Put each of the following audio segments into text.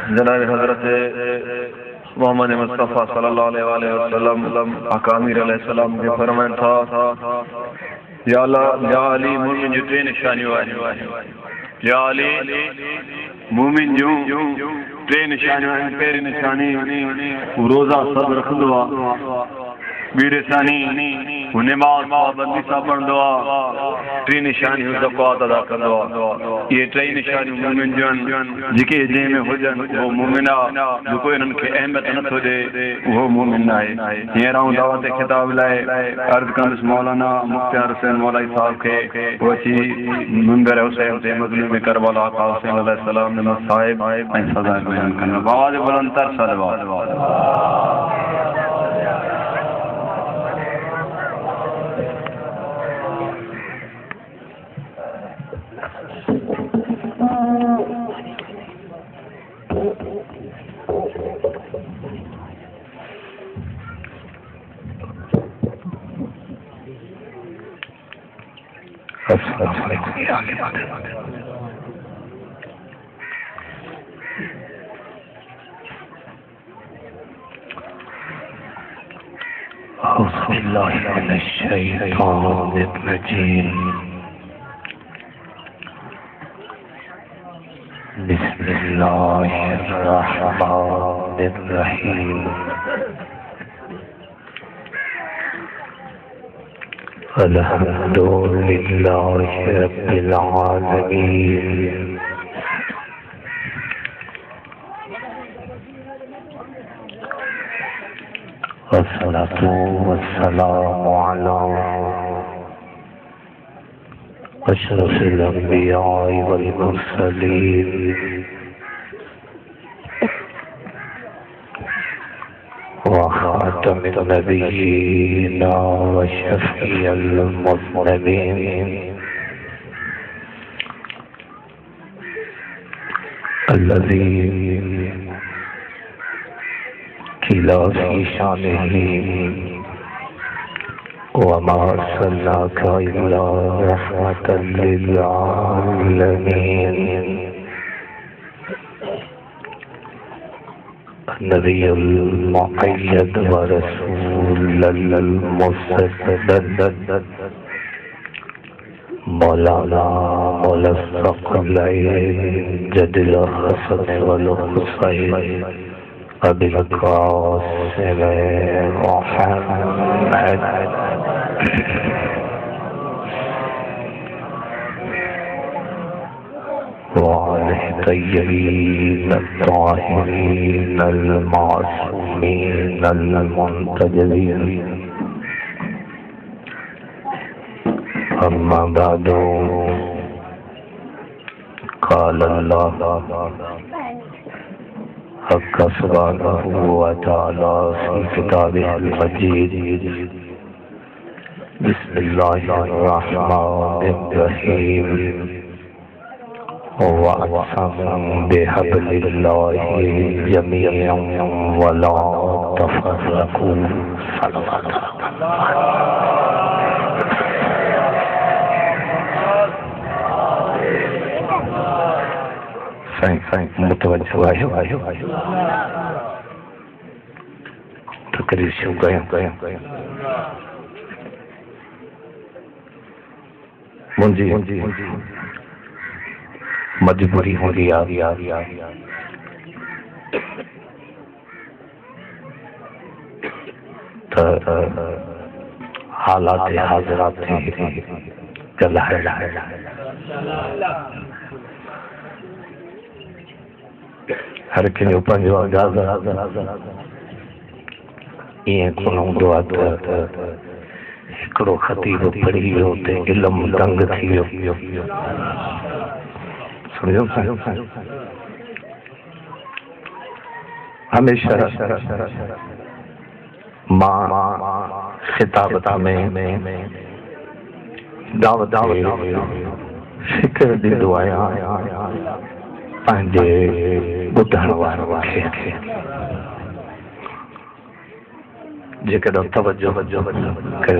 جناب حضرت محمد مصطفیٰ صلی اللہ علیہ وآلہ وسلم اکامیر علیہ السلام کے فرمان تھا یا اللہ یا علی مومن جو تے نشانی والی یا علی مومن جو تے نشانی والی پیر نشانی روزہ صبر خدوا بیڑے ثانی نماز پابندی سا پڑھ دعا ٹری نشانی زکوٰۃ ادا کر دعا یہ ٹری نشانی مومن جن جکے جے میں ہو جن وہ مومنہ جو کوئی ان کے اہمیت نہ تو دے وہ مومن ہے یہ راؤں دعوت کتاب لائے عرض کندس مولانا مختار حسین مولائی صاحب کے وچی منبر حسین سے مظلوم کربلا آقا حسین علیہ السلام نے صاحب این سزا بیان کرنا بآواز بلندتر صلوات السلام علیکم یا علی مادر اعوذ باللہ من الشیطان الرجیم بسم اللہ الرحمن الرحیم الحمد للہ رب العالمین والصلاة والسلام علی اشرف الانبیاء والمرسلین وخاتم النبیین وشفیع المذنبین الذی قیل فی شانہ وما أرسلناك إلا رحمة للعالمين النبي المؤيد ورسول المسدد مولانا مولا الثقلين جد الحسن والحسين أبي القاسم محمد وعلى الطيبين الطاهرين المعصومين المنتجبين أما بعد قال الله حق سبحانه وتعالى في كتابه المجيد بسم الله الرحمن الرحيم واعتصموا بحبل الله جميعا ولا تفرقوا صلوات متوجہ تقریر شروع گیا منجی مجبوری ہو گئی حالات حاضرات چلا ہے ہر کنو پنجو انداز یہ کونوں دعا ہکڑو خطیب پڑھی ویو تے علم دنگ تھی ویو سمجھو ہمیشہ ماں خطابت میں دعوت فکر دی دعائیں پانجے بدھن وارو کھے جیکر توجہ کر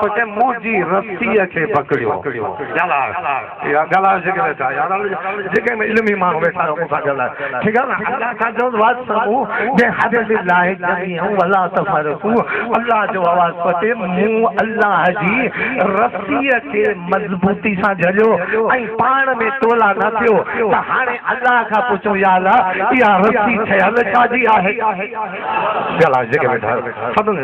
پچے موجی رسی کے پکڑیو گلا یا گلا جگہ تھا یار جگہ میں علمی مانگ بیٹھا ہوں کا گلا ٹھیک ہے نا اللہ کا جو بات سمو بے حد اللہ جميع ولا تفرقوا اللہ جو آواز پچے مو اللہ جی رسی کے مضبوطی سا جھلو ائی پان میں تولا نہ تھیو تا ہانے اللہ کا پوچھو یا اللہ یا رسی ٹھل چاجی ہے گلا جگہ بیٹھا سبن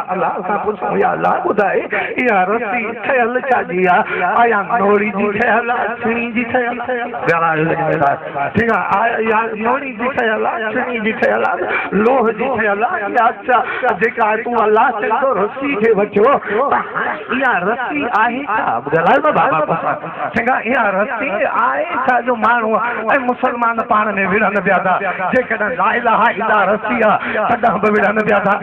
اللہ کا پوچھو یا اللہ خدائے یا رسی ٹھل چاجی آیا نوڑی جی ٹھل چھنی جی ٹھل گلا جگہ بیٹھا ٹھیک ہے یا نوڑی جی ٹھل چھنی جی ٹھل لوہ جی ٹھل یا اچھا جکا تو اللہ سے تو رسی کے بچو یا رسی آہی کا گلا بابا ٹھیک ہے یا رسی آئے کا جو مانو اے مسلمان پان میں وڑن پیا تھا جے کڈا لا الہ الا رسی کڈا وڑن پیا تھا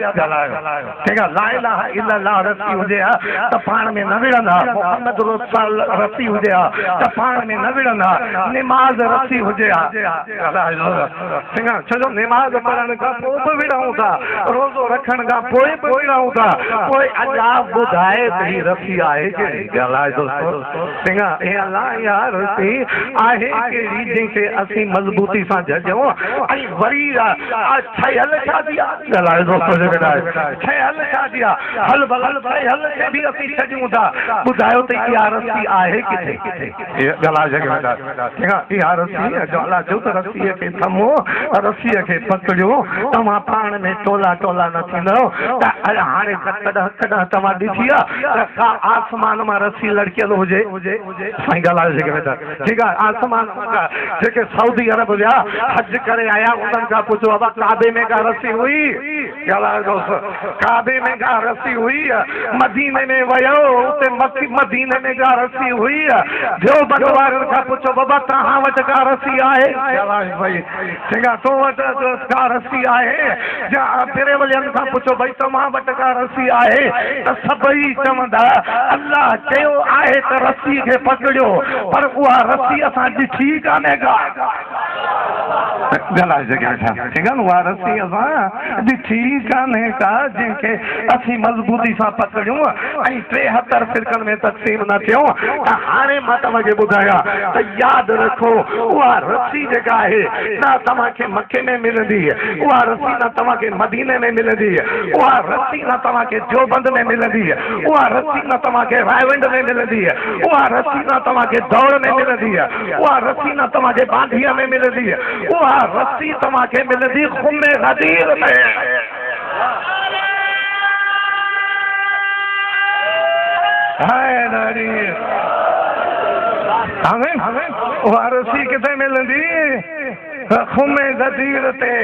ٹھیک ہے لا الہ الا اللہ رسی ہوجے تا پان میں نہ وڑندا محمد رسول رسی ہوجے تا پان میں نہ وڑندا نماز رسی ہوجے ٹھیک ہے چلو نماز پڑھن کا پوء وڑھوں تا روزو رکھن کا پوء وڑھوں تا کوئی عجاب بدھائے تے رسی آئے کہ گلا دوستو ٹھیک ہے اے اللہ یا رسی آہے کیڑی جن کے اسی مضبوطی سان جھجو ائی وری ٹھل چھا دیا گلا دوستو جو کہے ٹھل چھا دیا ہل بل ٹھل سے بھی اسی چھجوں تا بدھایو تے یا رسی آہے کتے گلا جگہ ٹھیک ہے یا رسی جو اللہ جو رسی کے تھمو رسی کے پکڑیو تما پان میں ٹولا ٹولا نہ تھندو تا ہانے کڈا کڈا تما ڈھیا آسمان میں رسی لڑکیل ہوجے سائیں گلا جگہ ٹھیک ہے آسمان کا جے سعودی عرب لیا حج کرے آیا انہن کا پوچھو اب کعبے میں کا رسی ہوئی گلا دوست کعبے میں کا رسی ہوئی مدینے میں ویو تے مدینے میں کا رسی ہوئی جو بدوار کا پوچھو بابا کہاں وچ کا رسی آئے گلا بھائی ٹھیک ہے تو وچ کا رسی آئے جا تیرے ولین کا پوچھو بھائی تمہاں وچ کا رسی آئے سبئی چمدا اللہ چیو آئے تو رسی کے پکڑیو پر وہ رسی اساں ڈٹھی کانے گا گلا جگہ ٹھیک ہے وہ رسی اساں ڈٹھی کانے گا جن کے اسی مضبوطی سان پکڑیوں ائی 73 فرقن میں تقسیم نہ تھیو ہانے ما تمکے بدھایا تو یاد رکھو وہ رسی جگہ ہے نہ تمکے مکے میں ملندی ہے وہ رسی نہ تمکے مدینے میں ملندی ہے وہ رسی نہ تمکے دیوبند میں ملندی ہے وہ رسی نہ تمکے رائونڈ میں ملندی ہے وہ رسی نہ تمکے دور میں ملندی ہے وہ رسی نہ تمکے باندھیا میں ملندی ہے وہ رسی تمکے ملندی خم غدیر میں ہائے ناری ہمیں وہ رسی کتے ملندی خم غدیر تے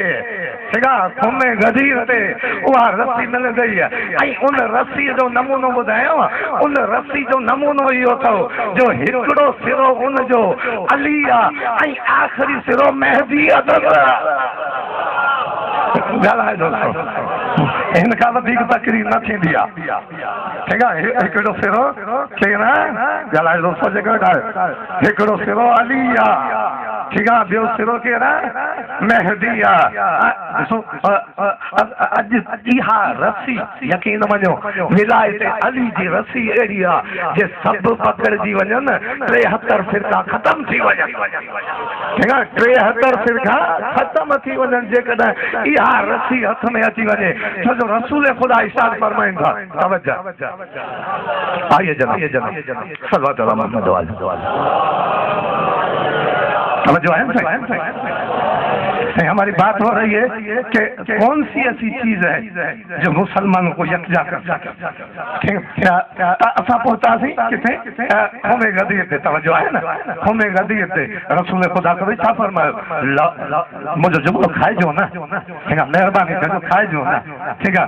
ٹھیک ہے خم غدیر تے وہ رسی ملندی ہے ائی ان رسی جو نمونو بدھايو ان رسی جو نمونو ايو تھو جو ہکڑو سرو ان جو علی ائی آخری سرو مہدی ادب گلا دوستو ان کا ودیک تقریر نہ تھی دیا ٹھیک ہے ہکڑو سرو ٹھیک نا گلا دوستو جگہ ہکڑو سرو علی ٹھیک ہے بیو سرو کے نا مہدی اج اہا رسی یقین منو ولایت علی جی رسی اڑی جے سب پکڑ جی ونن 73 فرقہ ختم تھی ونن ٹھیک ہے 73 فرقہ ختم تھی ونن جے کڈا اہا رسی ہتھ میں اچی ونجے جو رسول خدا ارشاد فرمائیں تھا توجہ آئیے جناب صلوات علی محمد و توجہ ہے ہماری بات ہو رہی ہے کہ کون سی ایسی چیز ہے جو مسلمانوں کو یکجا کر سکے اصا پہنچا سی کتنے ہمیں غدیر تے توجہ ہے نا ہمیں غدیر تے رسول خدا کو بھی فرمایا مجھے جو کھائے جو نا ٹھیک ہے مہربانی کر کھائے جو نا ٹھیک ہے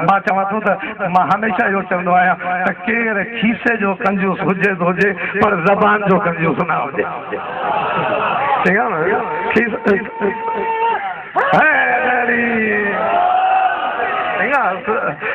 ماں چواں تو ماں ہمیشہ یہ چوندو آیا کہ کیر کھیسے جو کنجوس ہوجے تو ہوجے پر زبان جو کنجوس نہ ہوجے ٹھیک ہے نا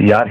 11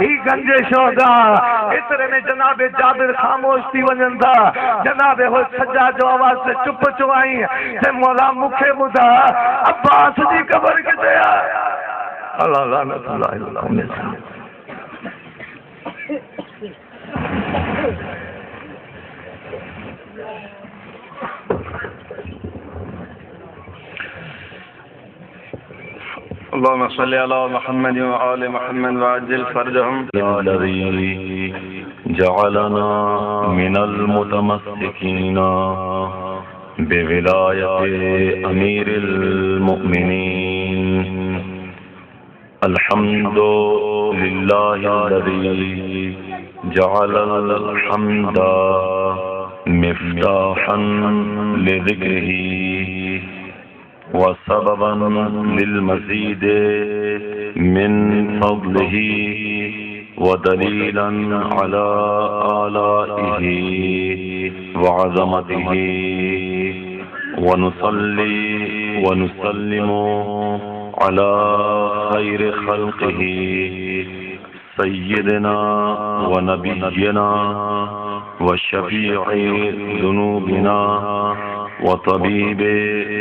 ہی گنج شہدا اترے میں جناب جابر خاموش تھی ونجن تھا جناب ہو سجا جو آواز سے چپ چوائیں تے مولا مکھے مدھا عباس دی قبر کتے اللہ لعنت اللہ علیہ اللهم صل على محمد وآل محمد وعجل فرجهم الذي جعلنا من المتمسكين بولاية أمير المؤمنين الحمد لله الذي جعل الحمد مفتاحا لذكره وسببا للمزيد من فضله ودليلا على آلائه وعظمته ونصلي ونسلم على خير خلقه سيدنا ونبينا وشفيع ذنوبنا وطبيب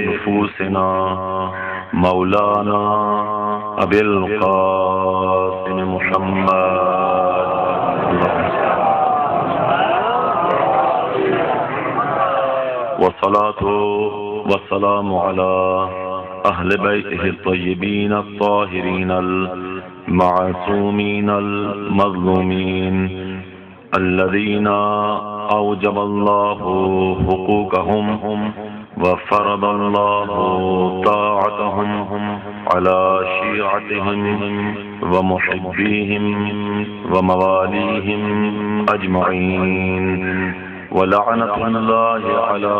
نفوسنا مولانا أبي القاسم محمد والصلاة والسلام على أهل بيته الطيبين الطاهرين المعصومين المظلومين الذين أوجب الله حقوقهم وفرض الله طاعتهم على شيعتهم ومحبيهم ومواليهم أجمعين ولعنة الله على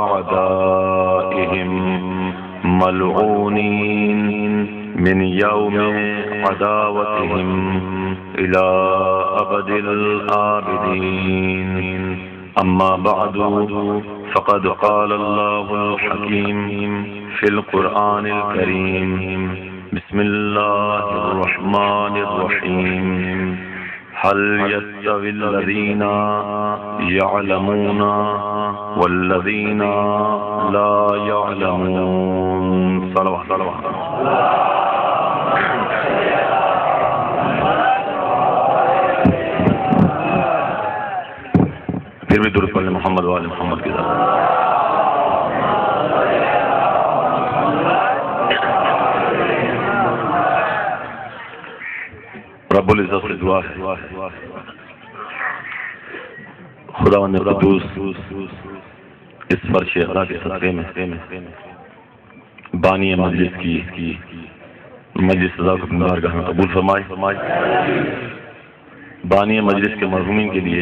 أعدائهم ملعونين من يوم عداوتهم إلى أبد الآبدين أما بعد فقد قال الله الحكيم في القرآن الكريم بسم الله الرحمن الرحيم هل يستوي الذين يعلمون والذين لا يعلمون صلوات پھر بھی درود پڑھ لیں محمد وآل محمد کی ذات رب العزت سے دعا ہے خداوند قدوس اس فرش اقرا کے صدقے میں بانی مجلس کی مجلس رضا کو اپنی بارگاہ میں قبول فرمائے بانی مجلس کے مرحومین کے لیے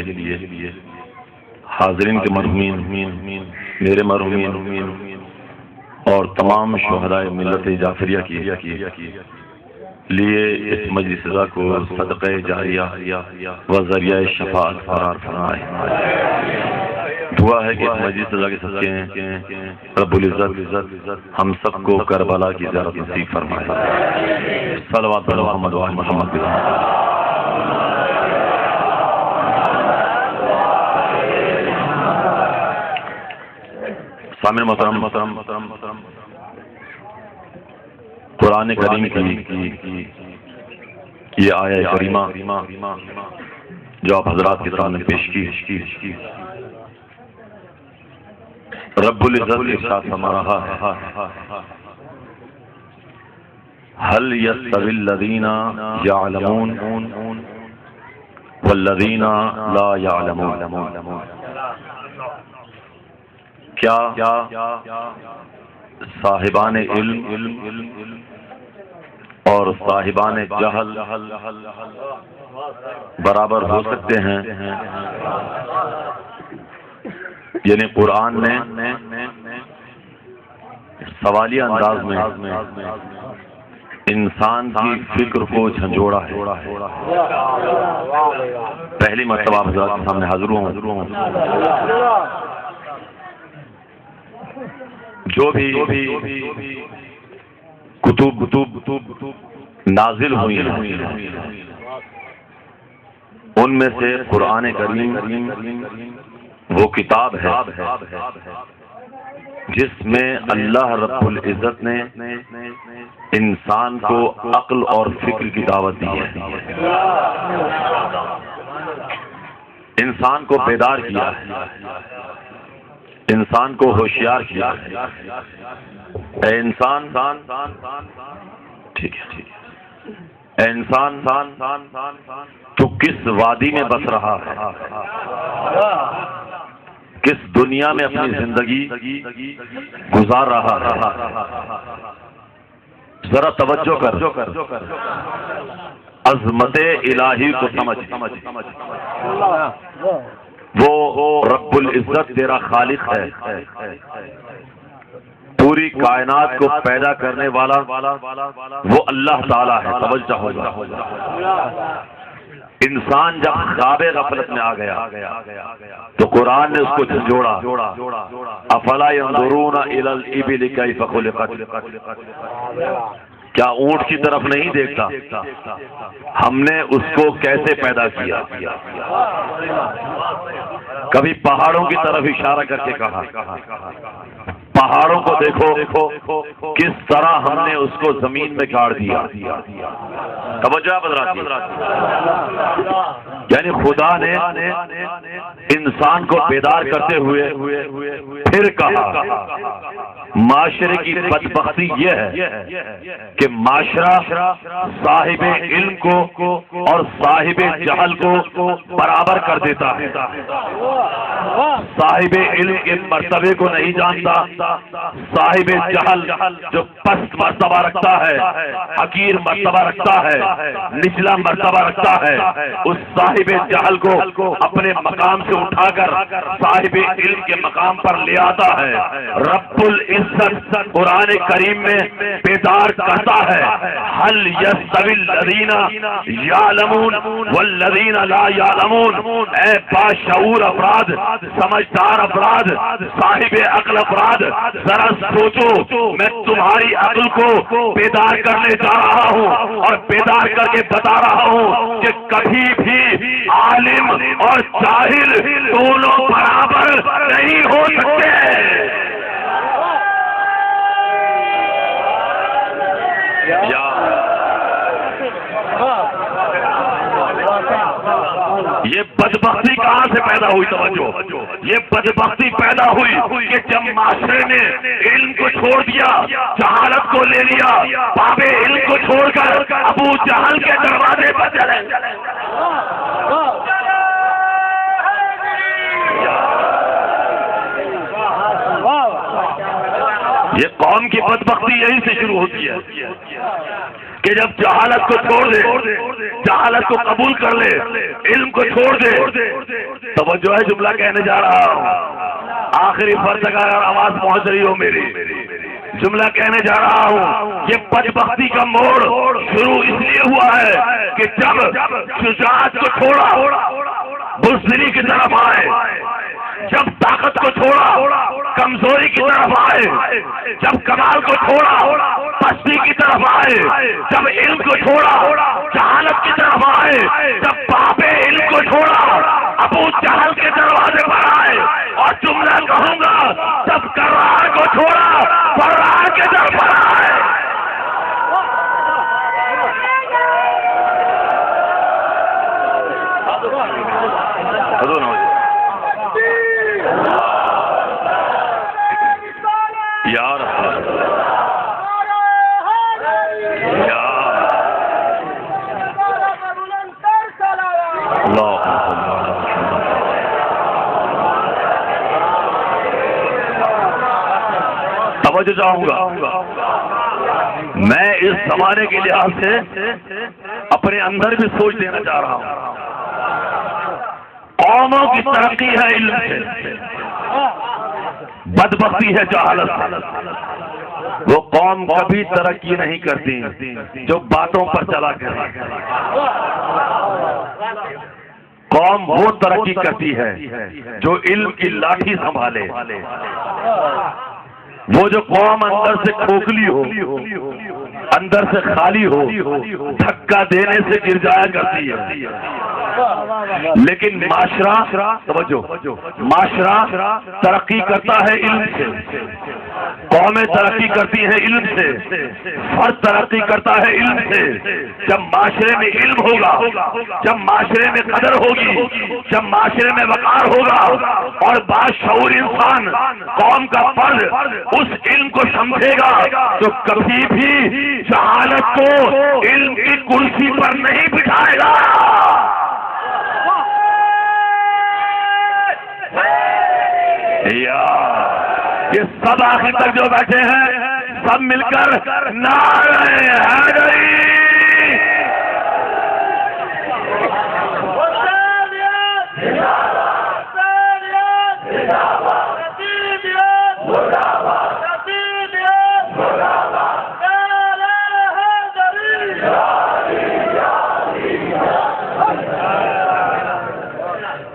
حاضرین کے مرحومین میرے مرحومین اور تمام شہدائے ملت جعفریہ کی لیے اس مجلس رضا کو صدقہ جاریہ و ذریعہ شفاعت قرار فرمائے دعا ہے کہ اس مجلس رضا کے صدقے رب العزت ہم سب کو کربلا کی زیارت نصیب فرمائے صلوات علی محمد و آل محمد کی ذات سامع محترم قرآن کریم کی یہ آیہ کریمہ جو آپ حضرات کے سامنے پیش کی رب العزت کے ساتھ ہمارا هل يستوي الذين يعلمون والذين لا يعلمون کیا صاحبان علم اور صاحبان جہل برابر ہو سکتے ہیں؟ یعنی قرآن نے سوالیہ انداز میں انسان کی فکر کو جھنجھوڑا ہے. پہلی مرتبہ حضرات کے سامنے حاضر ہوں. جو بھی کتب نازل ہوئی ہیں، ان میں سے قرآن کریم وہ کتاب ہے جس میں اللہ رب العزت نے انسان کو عقل اور فکر کی دعوت دی ہے، انسان کو بیدار کیا ہے، انسان کو ہوشیار کیا ہے۔ اے انسان، ٹھیک ہے، اے انسان تو کس وادی میں بس رہا ہے، کس دنیا میں اپنی زندگی گزار رہا ہے، ذرا توجہ کر، عظمت الہی کو سمجھ، وہ رب العزت تیرا خالق ہے، پوری کائنات کو پیدا کرنے والا وہ اللہ تعالیٰ ہے۔ توجہ ہوگا، انسان جب خواب غفلت میں آ گیا تو قرآن نے اس کو جھنجھوڑا، افلا ينظرون الى الابل كيف خلقت، کیا اونٹ کی طرف نہیں دیکھتا ہم نے اس کو کیسے پیدا کیا؟ کبھی پہاڑوں کی طرف اشارہ کر کے کہا، پہاڑوں کو دیکھو کس طرح ہم نے اس کو زمین میں گاڑ دیا۔ توجہ حضرات، یعنی خدا نے انسان کو بیدار کرتے ہوئے پھر کہا معاشرے کی بدبختی یہ ہے کہ معاشرہ صاحب علم کو اور صاحب جہل کو برابر کر دیتا ہے، صاحب علم کے مرتبے کو نہیں جانتا، صاحب جہل جو پست مرتبہ رکھتا ہے، حقیر مرتبہ رکھتا ہے، نچلا مرتبہ رکھتا ہے، اس صاحب جہل کو اپنے مقام سے اٹھا کر صاحب علم کے مقام پر لے آتا ہے۔ رب العزت قرآن کریم میں بیدار کرتا ہے، هل يستوي الذين يعلمون والذين لا يعلمون، اے باشعور افراد، سمجھدار افراد، صاحب عقل افراد، ذرا سوچو، میں تمہاری عقل کو بیدار کرنے جا رہا ہوں اور بیدار کر کے بتا رہا ہوں کہ کبھی بھی عالم اور جاہل دونوں برابر نہیں ہو سکتے۔ یہ بدبختی کہاں سے پیدا ہوئی؟ توجہ، یہ بدبختی پیدا ہوئی کہ جب معاشرے نے علم کو چھوڑ دیا، جہالت کو لے لیا، باب علم کو چھوڑ کر ابو جہل کے دروازے پر چلے۔ یہ قوم کی بدبختی یہیں سے شروع ہوتی ہے کہ جب جہالت کو چھوڑ دے، جہالت کو قبول کر لے، علم کو چھوڑ دے۔ توجہ ہے، جملہ کہنے جا رہا ہوں، آخری فرض اگر آواز پہنچ رہی ہو میری، جملہ کہنے جا رہا ہوں۔ یہ بدبختی کا موڑ شروع اس لیے ہوا ہے کہ جب شجاعت کو چھوڑا بزدلی کی طرف آئے، جب طاقت کو چھوڑا کمزوری کی طرف آئے، جب کمال کو چھوڑا پستی کی طرف آئے، جب علم کو چھوڑا جہالت کی طرف آئے، جب باب علم کو چھوڑا ابو جہل کے دروازے پر آئے، اور جملہ کہوں گا جب کرار کو چھوڑا فرار کے در پر آئے۔ یار توجہ چاہوں گا، میں اس زمانے کے لحاظ سے اپنے اندر بھی سوچ دینا چاہ رہا ہوں۔ قوموں کی ترقی ہے علم سے، بدبختی ہے جہالت سے۔ وہ قوم کبھی ترقی نہیں کرتی جو باتوں پر چلا کرے، قوم وہ ترقی کرتی ہے جو علم کی لاٹھی سنبھالے۔ وہ جو قوم اندر سے کھوکھلی ہو، اندر سے خالی ہو دھکا دینے سے گر جایا کرتی ہے، لیکن معاشرہ توجہ، معاشرہ ترقی کرتا ہے علم سے، قومیں ترقی کرتی ہیں علم سے، فرد ترقی کرتا ہے علم سے۔ جب معاشرے میں علم ہوگا، جب معاشرے میں قدر ہوگی، جب معاشرے میں وقار ہوگا اور باشعور انسان قوم کا فرد اس علم کو سمجھے گا تو کبھی بھی جہالت کو علم کی کرسی پر نہیں بٹھائے گا۔ یہ سب آخر تک جو بیٹھے ہیں سب مل کر نعرہ حیدری۔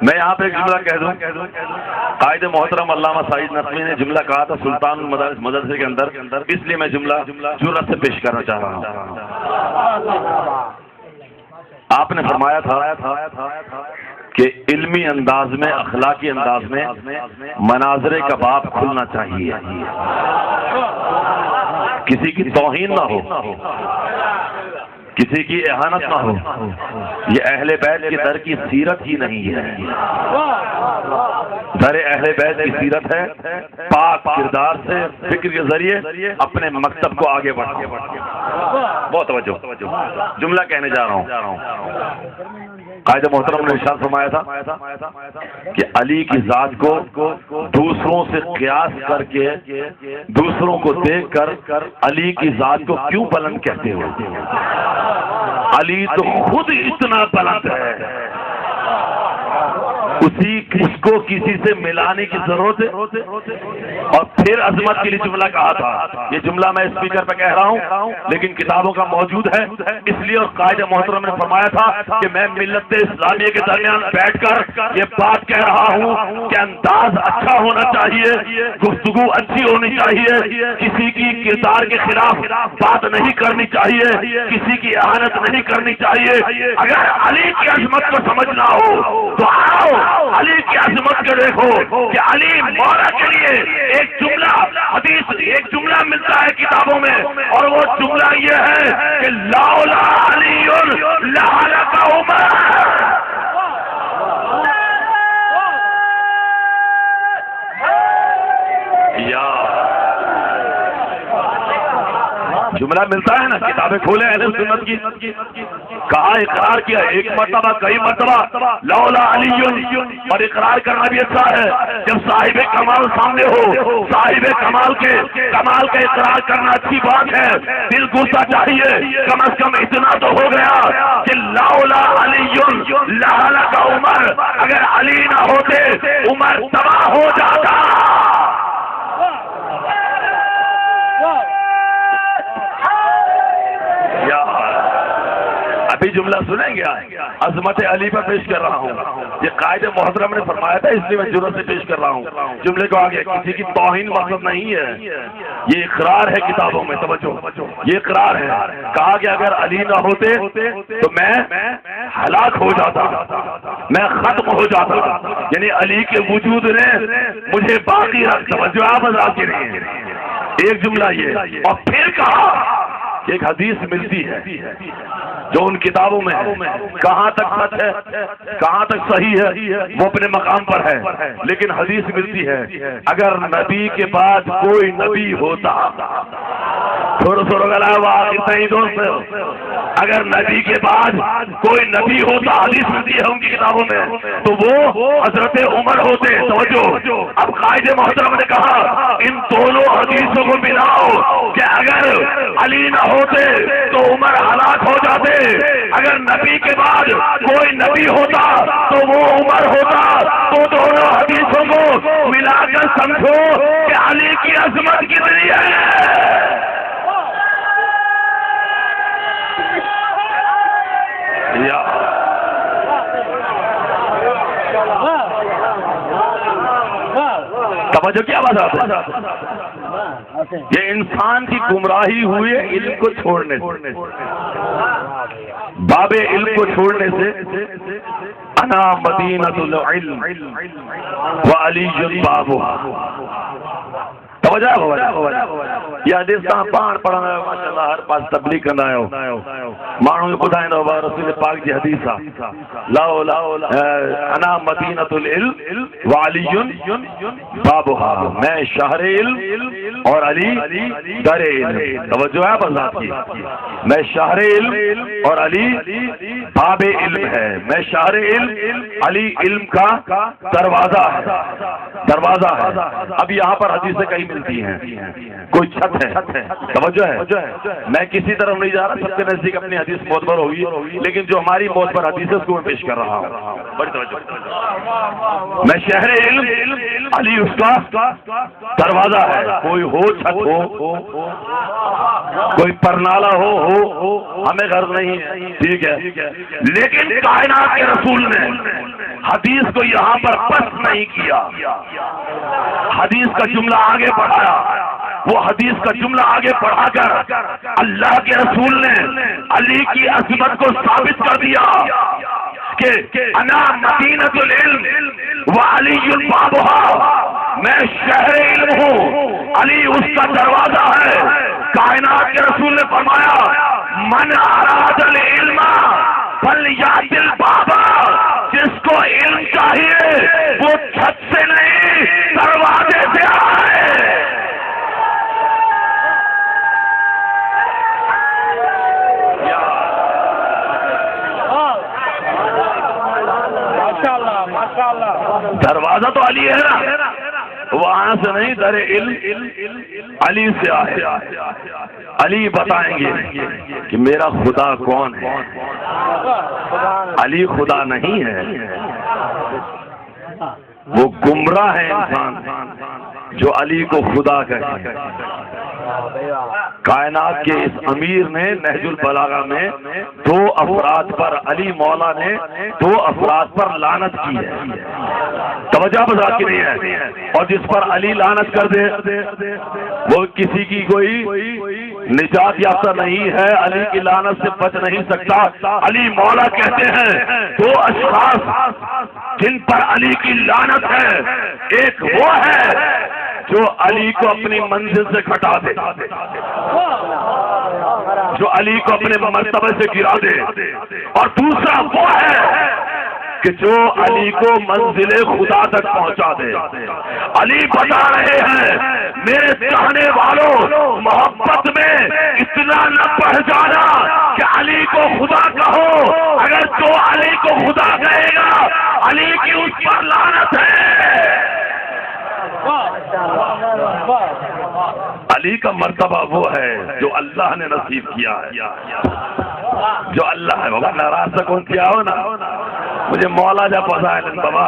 میں یہاں پہ ایک جملہ کہہ دوں، قائد محترم علامہ سعید نقوی نے جملہ کہا تھا سلطان المدارس مدرسے کے اندر، اس لیے میں جملہ جرأت سے پیش کرنا چاہ رہا ہوں۔ آپ نے فرمایا تھا کہ علمی انداز میں، اخلاقی انداز میں مناظرے کا باب کھلنا چاہیے، کسی کی توہین نہ ہو، کسی کی اہانت نہ ہو۔ یہ اہل بیت کے در کی سیرت ہی نہیں ہے، در اہل بیت کی سیرت ہے پاک کردار سے فکر کے ذریعے اپنے مکتب کو آگے بڑھا۔ بہت توجہ، جملہ کہنے جا رہا ہوں۔ قائد محترم نے ارشاد فرمایا تھا کہ علی کی ذات کو دوسروں سے قیاس کر کے، دوسروں کو دیکھ کر علی کی ذات کو کیوں بلند کہتے ہو؟ علی تو خود اتنا بلند ہے، اس کو کسی سے ملانے کی ضرورت ہے۔ اور پھر عظمت کے لیے جملہ کہا تھا، یہ جملہ میں اسپیکر پہ کہہ رہا ہوں لیکن کتابوں کا موجود ہے، اس لیے اور قائد محترم نے فرمایا تھا کہ میں ملت اسلامیہ کے درمیان بیٹھ کر یہ بات کہہ رہا ہوں کہ انداز اچھا ہونا چاہیے، گفتگو اچھی ہونی چاہیے، کسی کی کردار کے خلاف بات نہیں کرنی چاہیے، کسی کی اہانت نہیں کرنی چاہیے۔ اگر علی کی عظمت کو سمجھنا ہو تو آؤ علی کی عظمت کو دیکھو کہ علی مولا کے لیے ایک جملہ حدیث، ایک جملہ ملتا ہے کتابوں میں، اور وہ جملہ یہ ہے کہ لولا علی لہلک عمر۔ جملہ ملتا ہے نا، کتابیں کھولے اہل سنت کی، کہا اقرار کیا ایک مرتبہ، کئی مرتبہ لولا علی، اور اقرار کرنا بھی اچھا ہے جب صاحب کمال سامنے ہو، صاحب کمال کا اقرار کرنا اچھی بات ہے، دل گوشہ چاہیے، کم از کم اتنا تو ہو گیا کہ لولا علی لہلک عمر، اگر علی نہ ہوتے عمر تباہ ہو جاتا۔ ابھی جملہ سنیں گے، عظمت علی پر پیش کر رہا ہوں، یہ قائد محترم نے فرمایا تھا، اس لیے میں جرأت سے پیش کر رہا ہوں جملے کو آگے۔ کسی کی توہین مقصد نہیں ہے، یہ اقرار ہے کتابوں میں، توجہ، یہ اقرار ہے۔ کہا کہ اگر علی نہ ہوتے تو میں ہلاک ہو جاتا، میں ختم ہو جاتا، یعنی علی کے وجود نے مجھے باقی رکھ، توجہ آپ حضرات کی نہیں ہے۔ ایک جملہ یہ، اور پھر کہا کہ ایک حدیث ملتی ہے جو ان کتابوں میں ہے، کہاں تک سچ ہے، کہاں تک صحیح ہے وہ اپنے مقام پر ہے، لیکن حدیث ملتی ہے اگر نبی کے بعد کوئی نبی ہوتا، اگر نبی کے بعد کوئی نبی ہوتا، حدیث ملتی ہے ان کی کتابوں میں، تو وہ حضرت عمر ہوتے۔ توجہ، اب قائد محترم نے کہا ان دونوں حدیثوں کو ملاؤ کہ اگر علی نہ ہوتے تو عمر ہلاک ہو جاتے، اگر نبی کے بعد کوئی نبی ہوتا تو وہ عمر ہوتا، تو دونوں حدیثوں کو ملا کر سمجھو کہ علی کی عظمت کتنی ہے۔ توجہ کیا بات ہے؟ یہ انسان کی گمراہی ہوئی ہے علم کو چھوڑنے سے، باب علم کو چھوڑنے سے۔ انا مدینۃ العلم وعلی بابها، توجہ یہ حدیث کہاں پان پڑھنا ہے ماشاءاللہ، ہر پاس تبلیغ کرنا ہے، مانو یہ بدھائیں دو رسول پاک جی حدیث لاؤ انا مدینۃ العلم وعلی بابها، میں شہر علم اور علی در علم، توجہ ہے بس آپ کی، میں شہر علم اور علی باب علم ہے، میں شہر علم، علی علم کا دروازہ ہے، دروازہ ہے۔ اب یہاں پر حدیثیں کہیں ملتی ہیں، کوئی چھت ہے، توجہ ہے، میں کسی طرف نہیں جا رہا، سب کے نزدیک اپنی حدیث معتبر ہوگی، لیکن جو ہماری معتبر حدیث ہے اس کو میں پیش کر رہا ہوں، بڑی توجہ۔ میں شہر علم، علی اس کا دروازہ ہے، کوئی ہو چھت ہو، کوئی پرنالہ ہو، ہمیں غرض نہیں ہے، ٹھیک ہے، لیکن کائنات کے رسول نے حدیث کو یہاں پر پس نہیں کیا، حدیث کا جملہ آگے بڑھایا، وہ حدیث کا جملہ آگے بڑھا کر اللہ کے رسول نے علی کی عظمت کو ثابت کر دیا کہ انا مدینۃ العلم وعلی بابها، میں شہر علم ہوں، علی اس کا دروازہ ہے۔ کائنات کے رسول نے فرمایا من اراد العلم فلیأت الباب، جس کو علم چاہیے وہ چھت سے نہیں دروازے سے آئے۔ دروازہ تو علی ہے نا، وہاں سے نہیں، در علم علی سے آئے، علی بتائیں گے کہ میرا خدا کون ہے۔ علی خدا نہیں ہے، وہ گمراہ ہے انسان جو علی کو خدا کہتے ہیں۔ کائنات کے اس امیر نے نہج البلاغہ میں دو افراد پر، علی مولا نے دو افراد پر لعنت کی ہے، توجہ بذات کی نہیں ہے، اور جس پر علی لعنت کر دے وہ کسی کی کوئی نجات یافتہ نہیں ہے، علی کی لعنت سے بچ نہیں سکتا۔ علی مولا کہتے ہیں دو اشخاص جن پر علی کی لعنت ہے، ایک وہ ہے جو علی کو اپنی منزل سے گھٹا دے، جو علی کو اپنے مرتبے سے گرا دے، اور دوسرا وہ ہے کہ جو علی کو منزل خدا تک پہنچا دے۔ علی بتا رہے ہیں میرے چاہنے والوں، محبت میں اتنا نہ بڑھ جانا کہ علی کو خدا کہو، اگر جو علی کو خدا کہے گا علی کی اس پر لعنت ہے۔ علی کا مرتبہ وہ ہے جو اللہ نے نصیب کیا ہے، جو اللہ ہے، بابا ناراض کون کیا ہو نا، مجھے مولا جا پتا ہے بابا،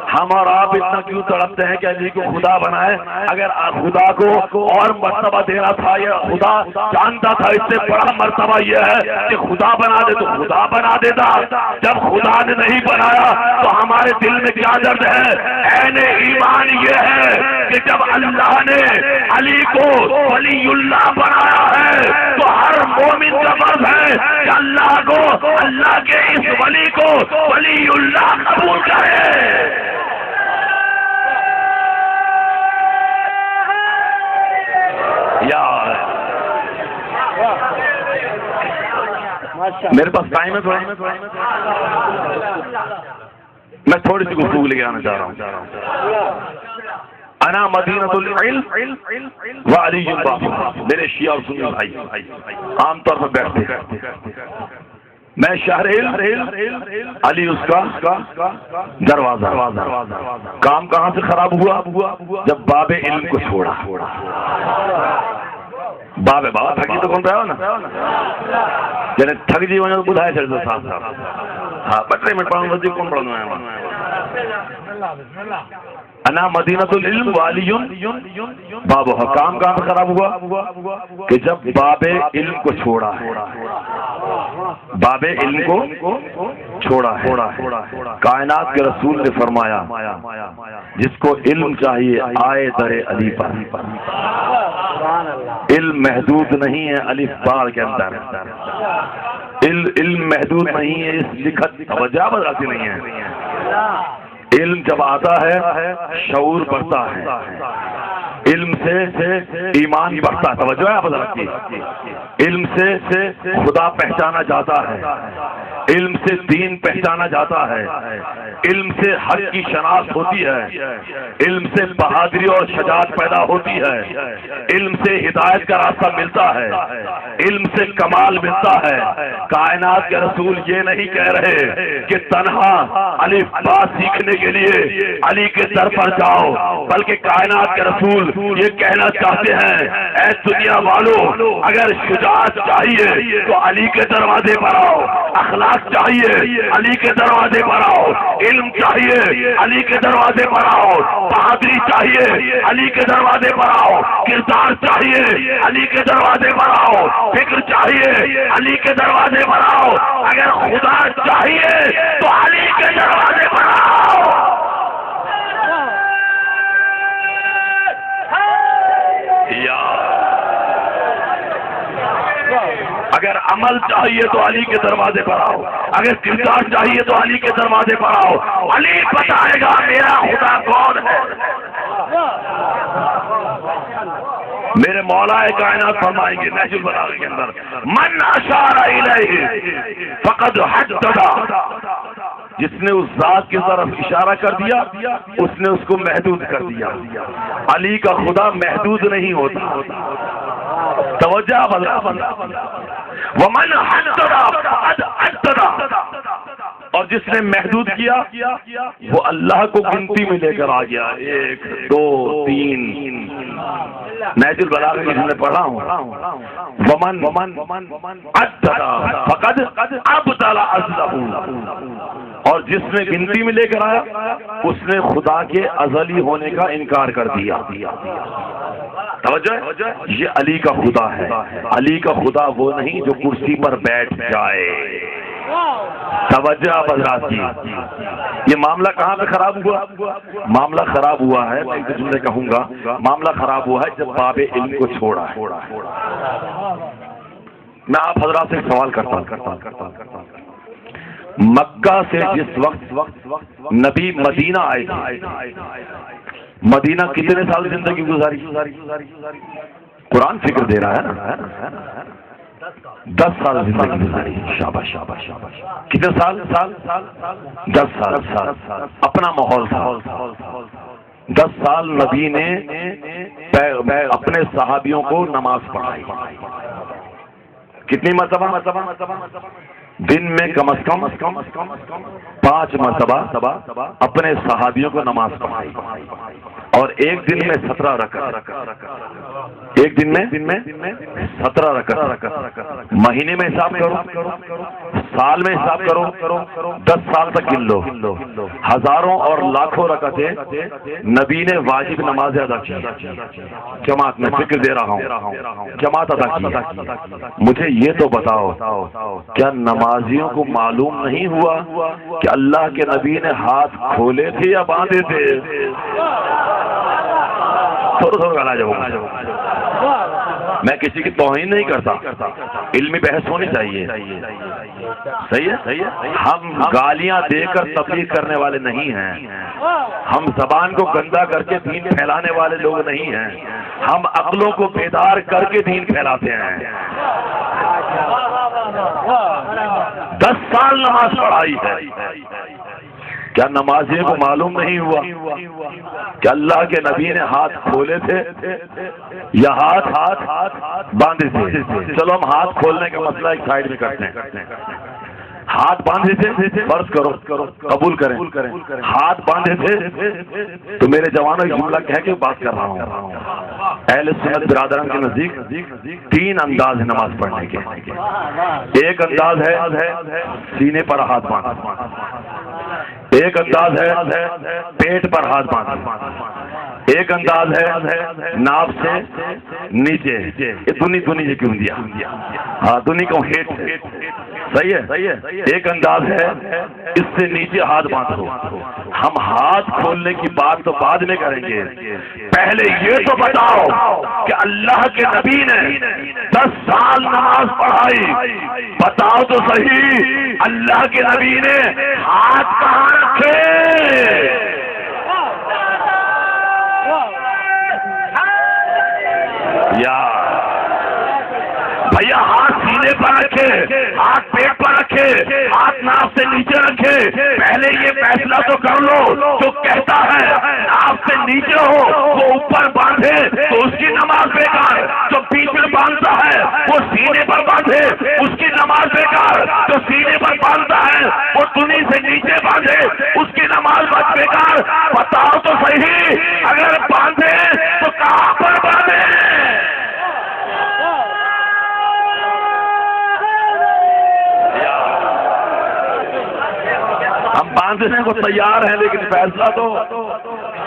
ہم اور آپ اتنا کیوں تڑپتے ہیں کہ علی کو خدا بنائے؟ اگر خدا کو اور مرتبہ دینا تھا، یا خدا جانتا تھا اس سے بڑا مرتبہ یہ ہے کہ خدا بنا دے تو خدا بنا دیتا، جب خدا نے نہیں بنایا تو ہمارے دل میں کیا درد ہے؟ عین ایمان یہ ہے کہ جب اللہ نے علی کو ولی اللہ بنایا ہے تو ہر مومن کا فرض ہے کہ اللہ کو، اللہ کے اس ولی کو ولی اللہ قبول کرے۔ میرے پاس ٹائم ہے تھوڑا، میں تھوڑی سی گفتگو لے کے آنا چاہ رہا ہوں۔ انا مدینۃ العلم وعلی بابها، میرے شیعہ اور سنی بھائی عام طور پر بیٹھتے، میں شہر علم، علی اس کا دروازہ۔ کام کہاں سے خراب ہوا؟ جب باب علم کو چھوڑا۔ بابا تھکی تو کون رہا ہو نا، جنہیں تھک جی وجہ تو بدھائے چلتے صاحب، ہاں 15 منٹ پڑھوں گا جی، کون پڑھنا ہے انا مدینۃ العلم والی باب حکام کہاں سے خراب ہوا کہ جب باب علم کو چھوڑا ہے، باب علم کو چھوڑا ہے۔ کائنات کے رسول نے فرمایا جس کو علم چاہیے آئے در علی پر۔ علم محدود نہیں ہے الف بار کے اندر، علم محدود نہیں ہے اس لکھت توجہ بدلاتی نہیں ہے۔ علم جب آتا ہے شعور بڑھتا ہے، علم سے ایمان بڑھتا ہے، توجہ ہے بدلاتی، علم سے خدا پہچانا جاتا ہے، علم سے دین پہچانا جاتا ہے، علم سے حق کی شناخت ہوتی ہے، علم سے بہادری اور شجاعت پیدا ہوتی ہے، علم سے ہدایت کا راستہ ملتا ہے، علم سے کمال ملتا ہے۔ کائنات کے رسول یہ نہیں کہہ رہے کہ تنہا الف با سیکھنے کے لیے علی کے در پر جاؤ، بلکہ کائنات کے رسول یہ کہنا چاہتے ہیں اے دنیا والو، اگر شجاعت چاہیے تو علی کے دروازے پر آؤ، اخلاق چاہیے علی کے دروازے پر آؤ، علم چاہیے علی کے دروازے پر آؤ، بہادری چاہیے علی کے دروازے پر آؤ، کردار چاہیے علی کے دروازے پر آؤ، فکر چاہیے علی کے دروازے پر آؤ، اگر خدا چاہیے تو علی کے دروازے پر آؤ۔ اگر عمل چاہیے تو علی کے دروازے پر آؤ، اگر کردار چاہیے تو علی کے دروازے پر آؤ، علی بتائے گا میرا خدا کون ہے۔ میرے مولا کائنات فرمائیں گے نہج البلاغہ کے اندر من اشار الیہ فقد حدد، جس نے اس ذات کی طرف اشارہ کر دیا اس نے اس کو محدود کر دیا۔ علی کا خدا محدود نہیں ہوتا، توجہ بدلا۔ ومن حدد فقد عدد، اور جس نے محدود کیا وہ اللہ کو گنتی میں لے کر آ گیا، 1 2 3۔ نہج البلاغہ میں جس نے پڑھا ہوں ومن عدد فقد ابطل عزلہ، اور جس نے گنتی میں لے کر آیا اس نے خدا کے ازلی ہونے کا انکار کر دیا۔ توجہ، یہ علی کا خدا ہے۔ علی کا خدا وہ نہیں جو کرسی پر بیٹھ جائے۔ توجہ حضرات کی، یہ معاملہ کہاں پہ خراب ہوا؟ معاملہ خراب ہوا ہے، میں ایک جملے کہوں گا، معاملہ خراب ہوا ہے جب باب علم کو چھوڑا ہے۔ میں آپ حضرات سے سوال کرتا ہوں، مکہ سے جس وقت نبی مدینہ آئے تھے، مدینہ کتنے سال زندگی گزاری؟ قرآن فکر دے رہا ہے نا، 10 سال زندگی گزاری۔ شاباش شاباش شاباش۔ کتنے سال؟ 10 سال۔ اپنا ماحول تھا۔ 10 سال نبی نے اپنے صحابیوں کو نماز پڑھائی۔ کتنی مرتبہ؟ دن میں کم از کم 5 مرتبہ اپنے صحابیوں کو نماز پڑھائی، اور ایک دن میں 17 رکعت، ایک دن میں 17 رکعت۔ مہینے میں حساب کرو، سال میں حساب کرو، 10 سال تک گن لو، ہزاروں اور لاکھوں رکعتیں نبی نے واجب نماز ادا کی، جماعت میں فکر دے رہا ہوں، جماعت ادا کی۔ مجھے یہ تو بتاؤ کیا نمازیوں کو معلوم نہیں ہوا کہ اللہ کے نبی نے ہاتھ کھولے تھے یا باندھے تھے؟ میں کسی کی توہین نہیں کرتا، علمی بحث ہونی چاہیے، صحیح ہے۔ ہم گالیاں دے کر تبلیغ کرنے والے نہیں ہیں، ہم زبان کو گندا کر کے دین پھیلانے والے لوگ نہیں ہیں، ہم عقلوں کو بیدار کر کے دین پھیلاتے ہیں۔ 10 سال نماز پڑھائی ہے، کیا نمازیوں کو معلوم نہیں ہوا کہ اللہ کے نبی نے ہاتھ کھولے تھے یا ہاتھ باندھے تھے؟ چلو ہم ہاتھ کھولنے کا مسئلہ ایک سائڈ میں کرتے ہیں۔ ہاتھ باندھے تھے، فرض کرو قبول کریں، ہاتھ باندھے تھے تو میرے جوانوں ایک جملہ کہہ کے بات کر رہا ہوں، اہل سنت برادران کے نزدیک 3 انداز ہے نماز پڑھنے کے۔ ایک انداز ہے سینے پر ہاتھ باندھنا، ایک انداز ہے پیٹ پر ہاتھ باندھ، ایک انداز ہے ناف سے نیچے، یہ دنی کیوں دیا؟ ہاں دنی کو ہیٹ، صحیح ہے۔ ایک انداز ہے اس سے نیچے ہاتھ باندھو۔ ہم ہاتھ کھولنے کی بات تو بعد میں کریں گے، پہلے یہ تو بتاؤ کہ اللہ کے نبی نے 10 سال نماز پڑھائی، بتاؤ تو صحیح اللہ کے نبی نے ہاتھ کہاں رکھے؟ یا بھیا ہاتھ سینے پر رکھے، ہاتھ پیٹ پر رکھے، ہاتھ ناف سے نیچے رکھے، پہلے یہ فیصلہ تو کر لو جو کہتا ہے ناف سے نیچے ہو وہ اوپر باندھے تو اس کی نماز بیکار، جو بیچ میں باندھتا ہے وہ سینے پر باندھے اس کی نماز بیکار، جو سینے پر باندھتا ہے وہ دنی سے نیچے باندھے اس کی نماز بیکار۔ بتاؤ تو صحیح اگر باندھے تو کہاں پر باندھے؟ ہم باندھنے کو تیار ہیں لیکن فیصلہ تو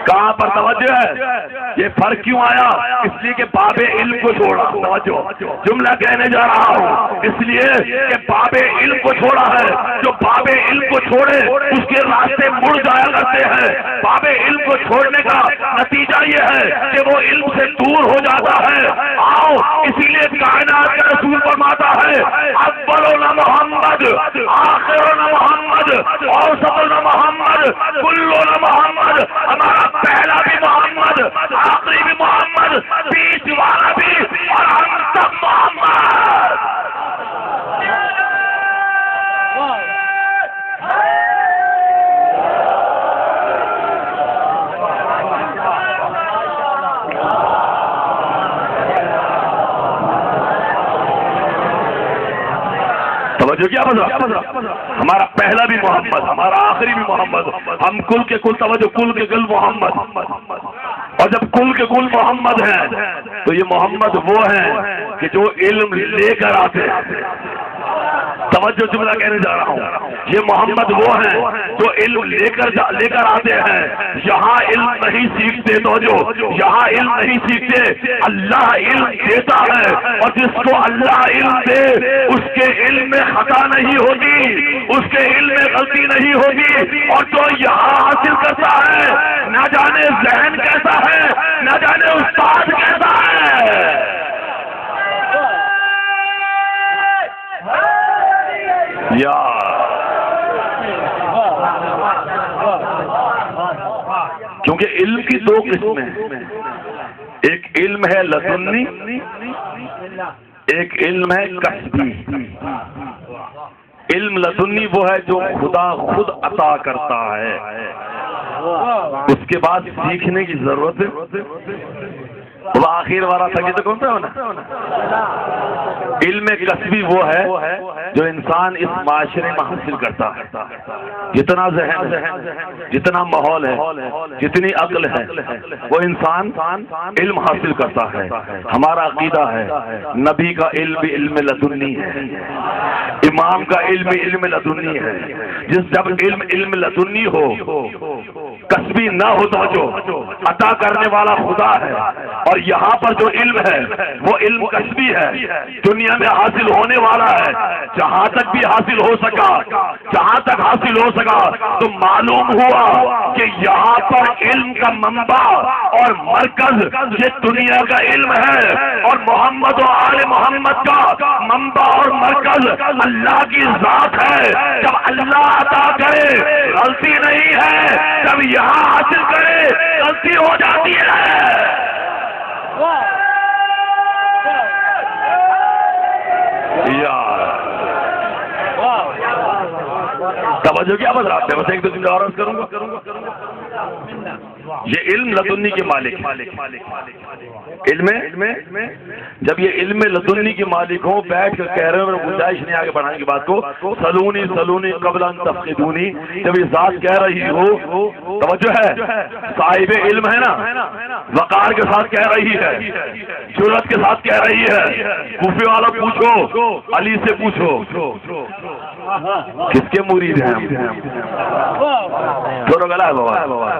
کہاں پر؟ توجہ ہے، یہ فرق کیوں آیا؟ اس لیے کہ باب علم کو چھوڑا۔ توجہ، جملہ کہنے جا رہا ہوں اس لیے کہ باب علم کو چھوڑا ہے، جو باب علم کو چھوڑے اس کے راستے مڑ جایا کرتے ہیں۔ باب علم کو چھوڑنے کا نتیجہ یہ ہے کہ وہ علم سے دور ہو جاتا ہے۔ آؤ اسی لیے کائنات کا رسول فرماتا ہے اولنا محمد، آخرنا محمد، اوسطنا محمد، کلنا محمد، ہمارا پہلا بھی محمد، آخری بھی محمد، بیچ والا بھی، اور ہم سب محمد۔ توجہ کیا بتا؟ ہمارا پہلا بھی محمد، ہمارا آخری بھی محمد، ہم کل کے کل، توجہ کل کے کل محمد، اور جب کل کے کل محمد ہیں تو یہ محمد وہ ہیں کہ جو علم لے کر آتے ہیں۔ توجہ، جملہ کہنے جا رہا ہوں، یہ محمد وہ ہیں جو علم لے کر آتے ہیں۔ یہاں علم نہیں سیکھتے، توجہ، یہاں علم نہیں سیکھتے، اللہ علم دیتا ہے، اور جس کو اللہ علم دے اس کے علم میں خطا نہیں ہوگی، اس کے علم میں غلطی نہیں ہوگی، اور جو یہاں حاصل کرتا ہے نہ جانے ذہن کیسا ہے، نہ جانے استاد کیسا ہے۔ کیونکہ علم کی دو قسمیں ہیں، ایک علم ہے لدنی، ایک علم ہے کسبی۔ علم لدنی وہ ہے جو خدا خود عطا کرتا ہے، اس کے بعد سیکھنے کی ضرورت ہے۔ وہ آخر والا تھا کہ تو کون سا ہونا؟ علم کسبی وہ ہے جو انسان اس معاشرے میں حاصل کرتا ہے، جتنا ذہن ہے، جتنا ماحول ہے، جتنی عقل ہے، وہ انسان علم حاصل کرتا ہے۔ ہمارا عقیدہ ہے نبی کا علم علم لدنی ہے، امام کا علم لدنی ہے۔ جب علم لدنی ہو، کسبی نہ ہو، توجہ، عطا کرنے والا خدا ہے، اور یہاں پر جو علم ہے وہ علم کسبی ہے، دنیا میں حاصل ہونے والا ہے۔ جہاں تک بھی حاصل ہو سکا، جہاں تک حاصل ہو سکا، تو معلوم ہوا کہ یہاں پر علم کا منبع اور مرکز یہ دنیا کا علم ہے، اور محمد و آل محمد کا منبع اور مرکز اللہ کی ذات ہے۔ جب اللہ عطا کرے غلطی نہیں ہے، جب یہاں حاصل کرے غلطی ہو جاتی ہے۔ توجہ کیا بتا رہے ہیں؟ بس ایک دو چیز اور عرض کروں گا۔ یہ علم لدنی کے مالک، علم جب یہ علم لدنی کے مالک ہوں، بیٹھ کر کہہ رہے ہیں، گنجائش نہیں آگے بڑھانے کی بات کو، سلونی قبل ان تفقدونی، جب یہ ذات کہہ رہی ہو، توجہ ہے، صاحب علم ہے نا، وقار کے ساتھ کہہ رہی ہے، جرأت کے ساتھ کہہ رہی ہے۔ کوفے والا پوچھو، علی سے پوچھو، کس کے مرید ہیں ہم؟ مرید ہیں ہم؟ چھوڑو گلا ہے بابا،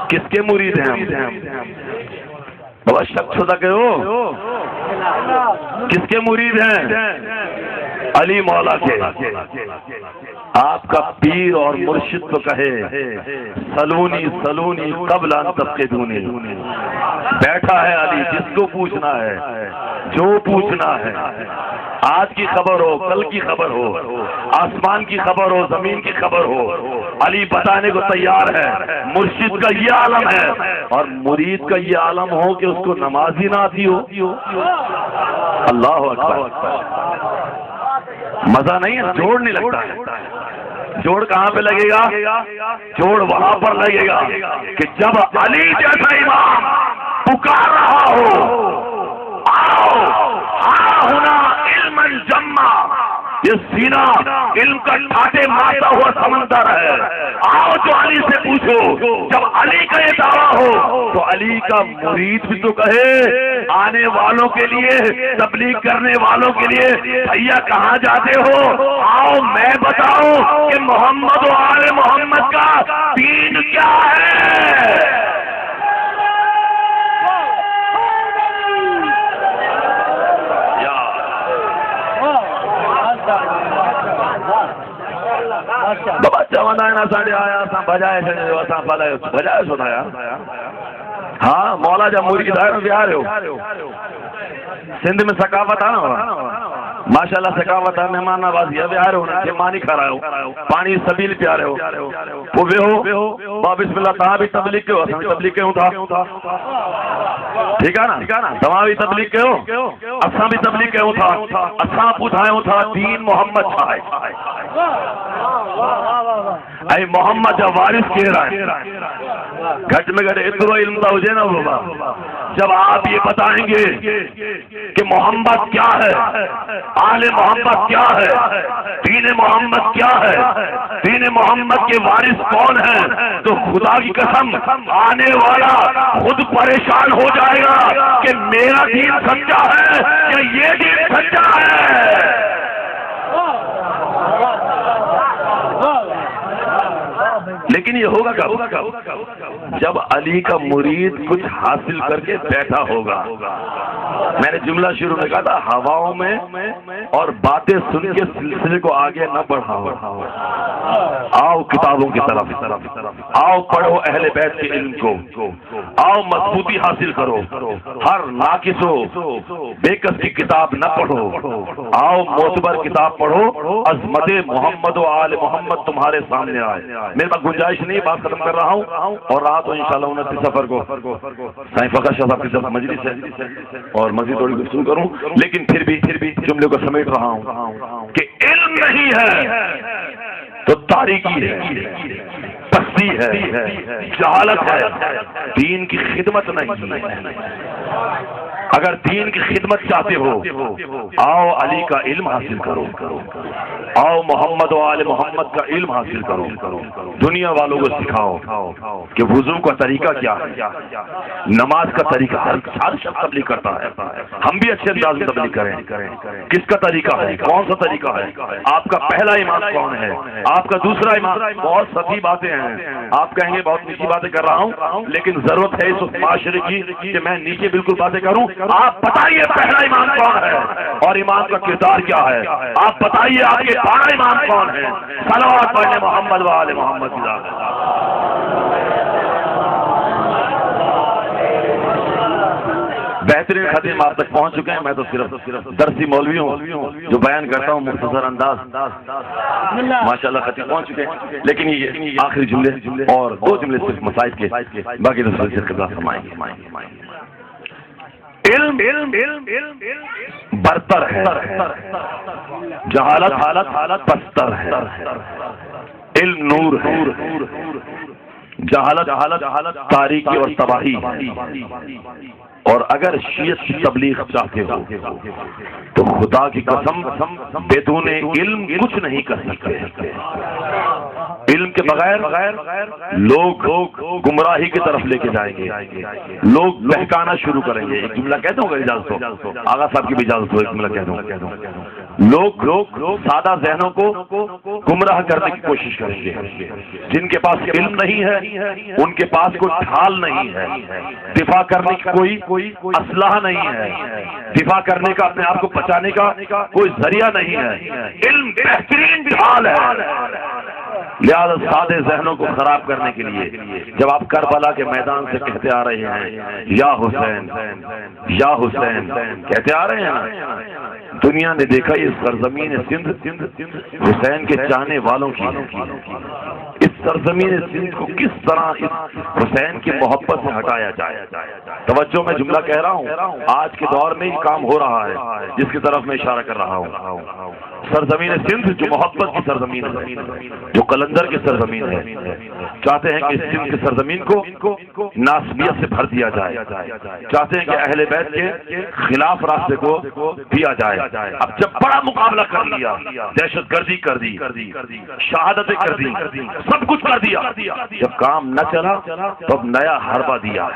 کس کے مرید ہیں ہم؟ بابا شک شدہ کہ ہو کس کے مرید ہیں؟ علی مولا کے۔ آپ کا پیر اور مرشد تو کہے سلونی سلونی قبل ان تفقدونی، بیٹھا ہے علی، جس کو پوچھنا ہے جو پوچھنا ہے، آج کی خبر ہو، کل کی خبر ہو، آسمان کی خبر ہو، زمین کی خبر ہو، علی بتانے کو تیار ہے۔ مرشد کا یہ عالم ہے اور مرید کا یہ عالم ہو کہ اس کو نماز ہی نہ آتی ہو۔ اللہ اکبر، مزہ نہیں ہے، جوڑ نہیں لگتا ہے۔ جوڑ کہاں پہ لگے گا؟ جوڑ وہاں پر لگے گا کہ جب علی جیسا امام پکار رہا ہو، آؤ ہاں ہونا علم جمع، یہ سینہ علم کا ٹھاٹے مارتا ہوا سمندر ہے، آؤ جو علی سے پوچھو۔ جب علی کا یہ دعویٰ ہو تو علی کا مرید بھی تو کہے آنے والوں کے لیے، تبلیغ کرنے والوں کے لیے، بھیا کہاں جاتے ہو؟ آؤ میں بتاؤں کہ محمد و آل محمد کا دین کیا ہے۔ بابا چوندہ ساڑھے آیا سا بجائے بجائے سنایا۔ ہاں مولا جب مرید ہے بہار ہو، سندھ میں ثقافت ہے نا ماشاءاللہ، ثقافت ہے، مہمان نوازی ہے، بہار ہو نا مانی کھا رہے ہو، پانی سبیل پیارے ہو، وہ بے ہو با بسم اللہ تہاں بھی تبلیغ کے ہو، اساں بھی تبلیغ کے ہوں تھا، ٹھیک ہے نا، تمہاں بھی تبلیغ کے ہو، اساں بھی تبلیغ کے ہوں تھا، اساں پوچھائے ہوں تھا دین محمد چھائے، اے محمد جب وارث کہہ رہا ہے گھٹ میں گھٹ اترو علم دا ہو جائے نا بابا، جب آپ یہ بتائیں گے کہ محمد کیا ہے، آل محمد کیا ہے، دین محمد کیا ہے، دین محمد کے وارث کون ہیں، تو خدا کی قسم آنے والا خود پریشان ہو جائے گا کہ میرا دین سچا ہے یا یہ دین سچا ہے۔ لیکن یہ ہوگا کب؟ جب علی کا مرید کچھ حاصل کر کے بیٹھا ہوگا۔ میں نے جملہ شروع میں کہا تھا ہواؤں میں اور باتیں سن کے سلسلے کو آگے نہ بڑھاؤ، آؤ کتابوں کی طرف، آؤ پڑھو اہل بیت کے علم کو، آؤ مضبوطی حاصل کرو، ہر ناقص و بے کس کی کتاب نہ پڑھو، آؤ معتبر کتاب پڑھو، عظمت محمد و آل محمد تمہارے سامنے آئے۔ میرے پاس گنجائش نہیں، بات ختم کر رہا ہوں، اور رہا تو انشاءاللہ 29 سفر کو سائیں فقط شاہ صاحب کی جب مجلس ہے اور مزید تھوڑی گفتگو کروں، لیکن پھر بھی جملے کو سمیٹ رہا ہوں کہ علم نہیں ہے تو تاریکی ہے، پستی ہے، جہالت ہے، دین کی خدمت نہیں ہے۔ اگر دین کی خدمت چاہتے ہو آؤ علی کا علم حاصل کرو، آؤ محمد و آل محمد کا علم حاصل کرو، دنیا والوں کو سکھاؤ کہ وضو کا طریقہ کیا ہے، نماز کا طریقہ، ہر شخص تبلیغ کرتا ہے، ہم بھی اچھے انداز میں تبلیغ کریں، کس کا طریقہ ہے، کون سا طریقہ ہے، آپ کا پہلا امام کون ہے، آپ کا دوسرا امام، بہت سطحی باتیں ہیں، آپ کہیں گے بہت نیچی باتیں کر رہا ہوں، لیکن ضرورت ہے اس معاشرے کی کہ میں نیچے بالکل باتیں کروں۔ آپ بتائیے پہلا امام کون ہے اور امام کا کردار کیا ہے، آپ بتائیے آپ کے بارہ امام کون ہیں، صلوات پڑھنے محمد و آل محمد کی ذات۔ بہترین خطیب آپ تک پہنچ چکے ہیں، میں تو صرف درسی مولوی ہوں جو بیان کرتا ہوں مختصر انداز، ماشاءاللہ خطیب پہنچ چکے ہیں، لیکن یہ آخری جملے اور دو جملے صرف مسائل کے، باقی تو سلسلے قبلہ فرمائیں گے۔ علم برتر ہے، جہالت پستر ہے، علم نور ہے، جہالت تاریکی اور تباہی ہے۔ اور اگر شیعت کی تبلیغ چاہتے ہو تو خدا کی قسم بدون علم کچھ نہیں کر سکتے. علم کے بغیر لوگ گمراہی کی طرف لے کے جائیں گے، لوگ بہکانا شروع کریں گے. ایک جملہ کہہ دوں گا، اجازت ہو آغا صاحب کی بھی اجازت ہو، ایک جملہ کہہ دوں. لوگ سادہ ذہنوں کو گمراہ کرنے کی کوشش کریں گے. جن کے پاس علم نہیں ہے ان کے پاس کوئی ڈھال نہیں ہے، دفاع کرنے کی کوئی اسلحہ نہیں ہے، دفاع کرنے کا اپنے آپ کو بچانے کا کوئی ذریعہ نہیں ہے. علم بہترین ڈھال ہے. لہذا سادے ذہنوں کو خراب کرنے کے لیے جب آپ کربلا کے میدان سے کہتے آ رہے ہیں یا حسین یا حسین کہتے آ رہے ہیں نا، دنیا نے دیکھا اس سرزمین سندھ حسین کے چاہنے والوں کی، اس سرزمین سندھ کو کس طرح اس حسین کی محبت سے ہٹایا جائے. توجہ، میں جملہ کہہ رہا ہوں، آج کے دور میں یہ کام ہو رہا ہے جس کی طرف میں اشارہ کر رہا ہوں. سرزمین سندھ جو محبت کی سرزمین ہے، جو قلندر کی سرزمین ہے، چاہتے ہیں کہ اس سندھ کی سرزمین کو ناسبیت سے بھر دیا جائے، چاہتے ہیں کہ اہل بیت کے خلاف راستے کو دیا جائے. اب جب بڑا مقابلہ کر لیا، دہشت گردی کر دی، شہادتیں کر دی، سب کچھ کر دیا، جب کام نہ چلا تو اب نیا حربہ دیا.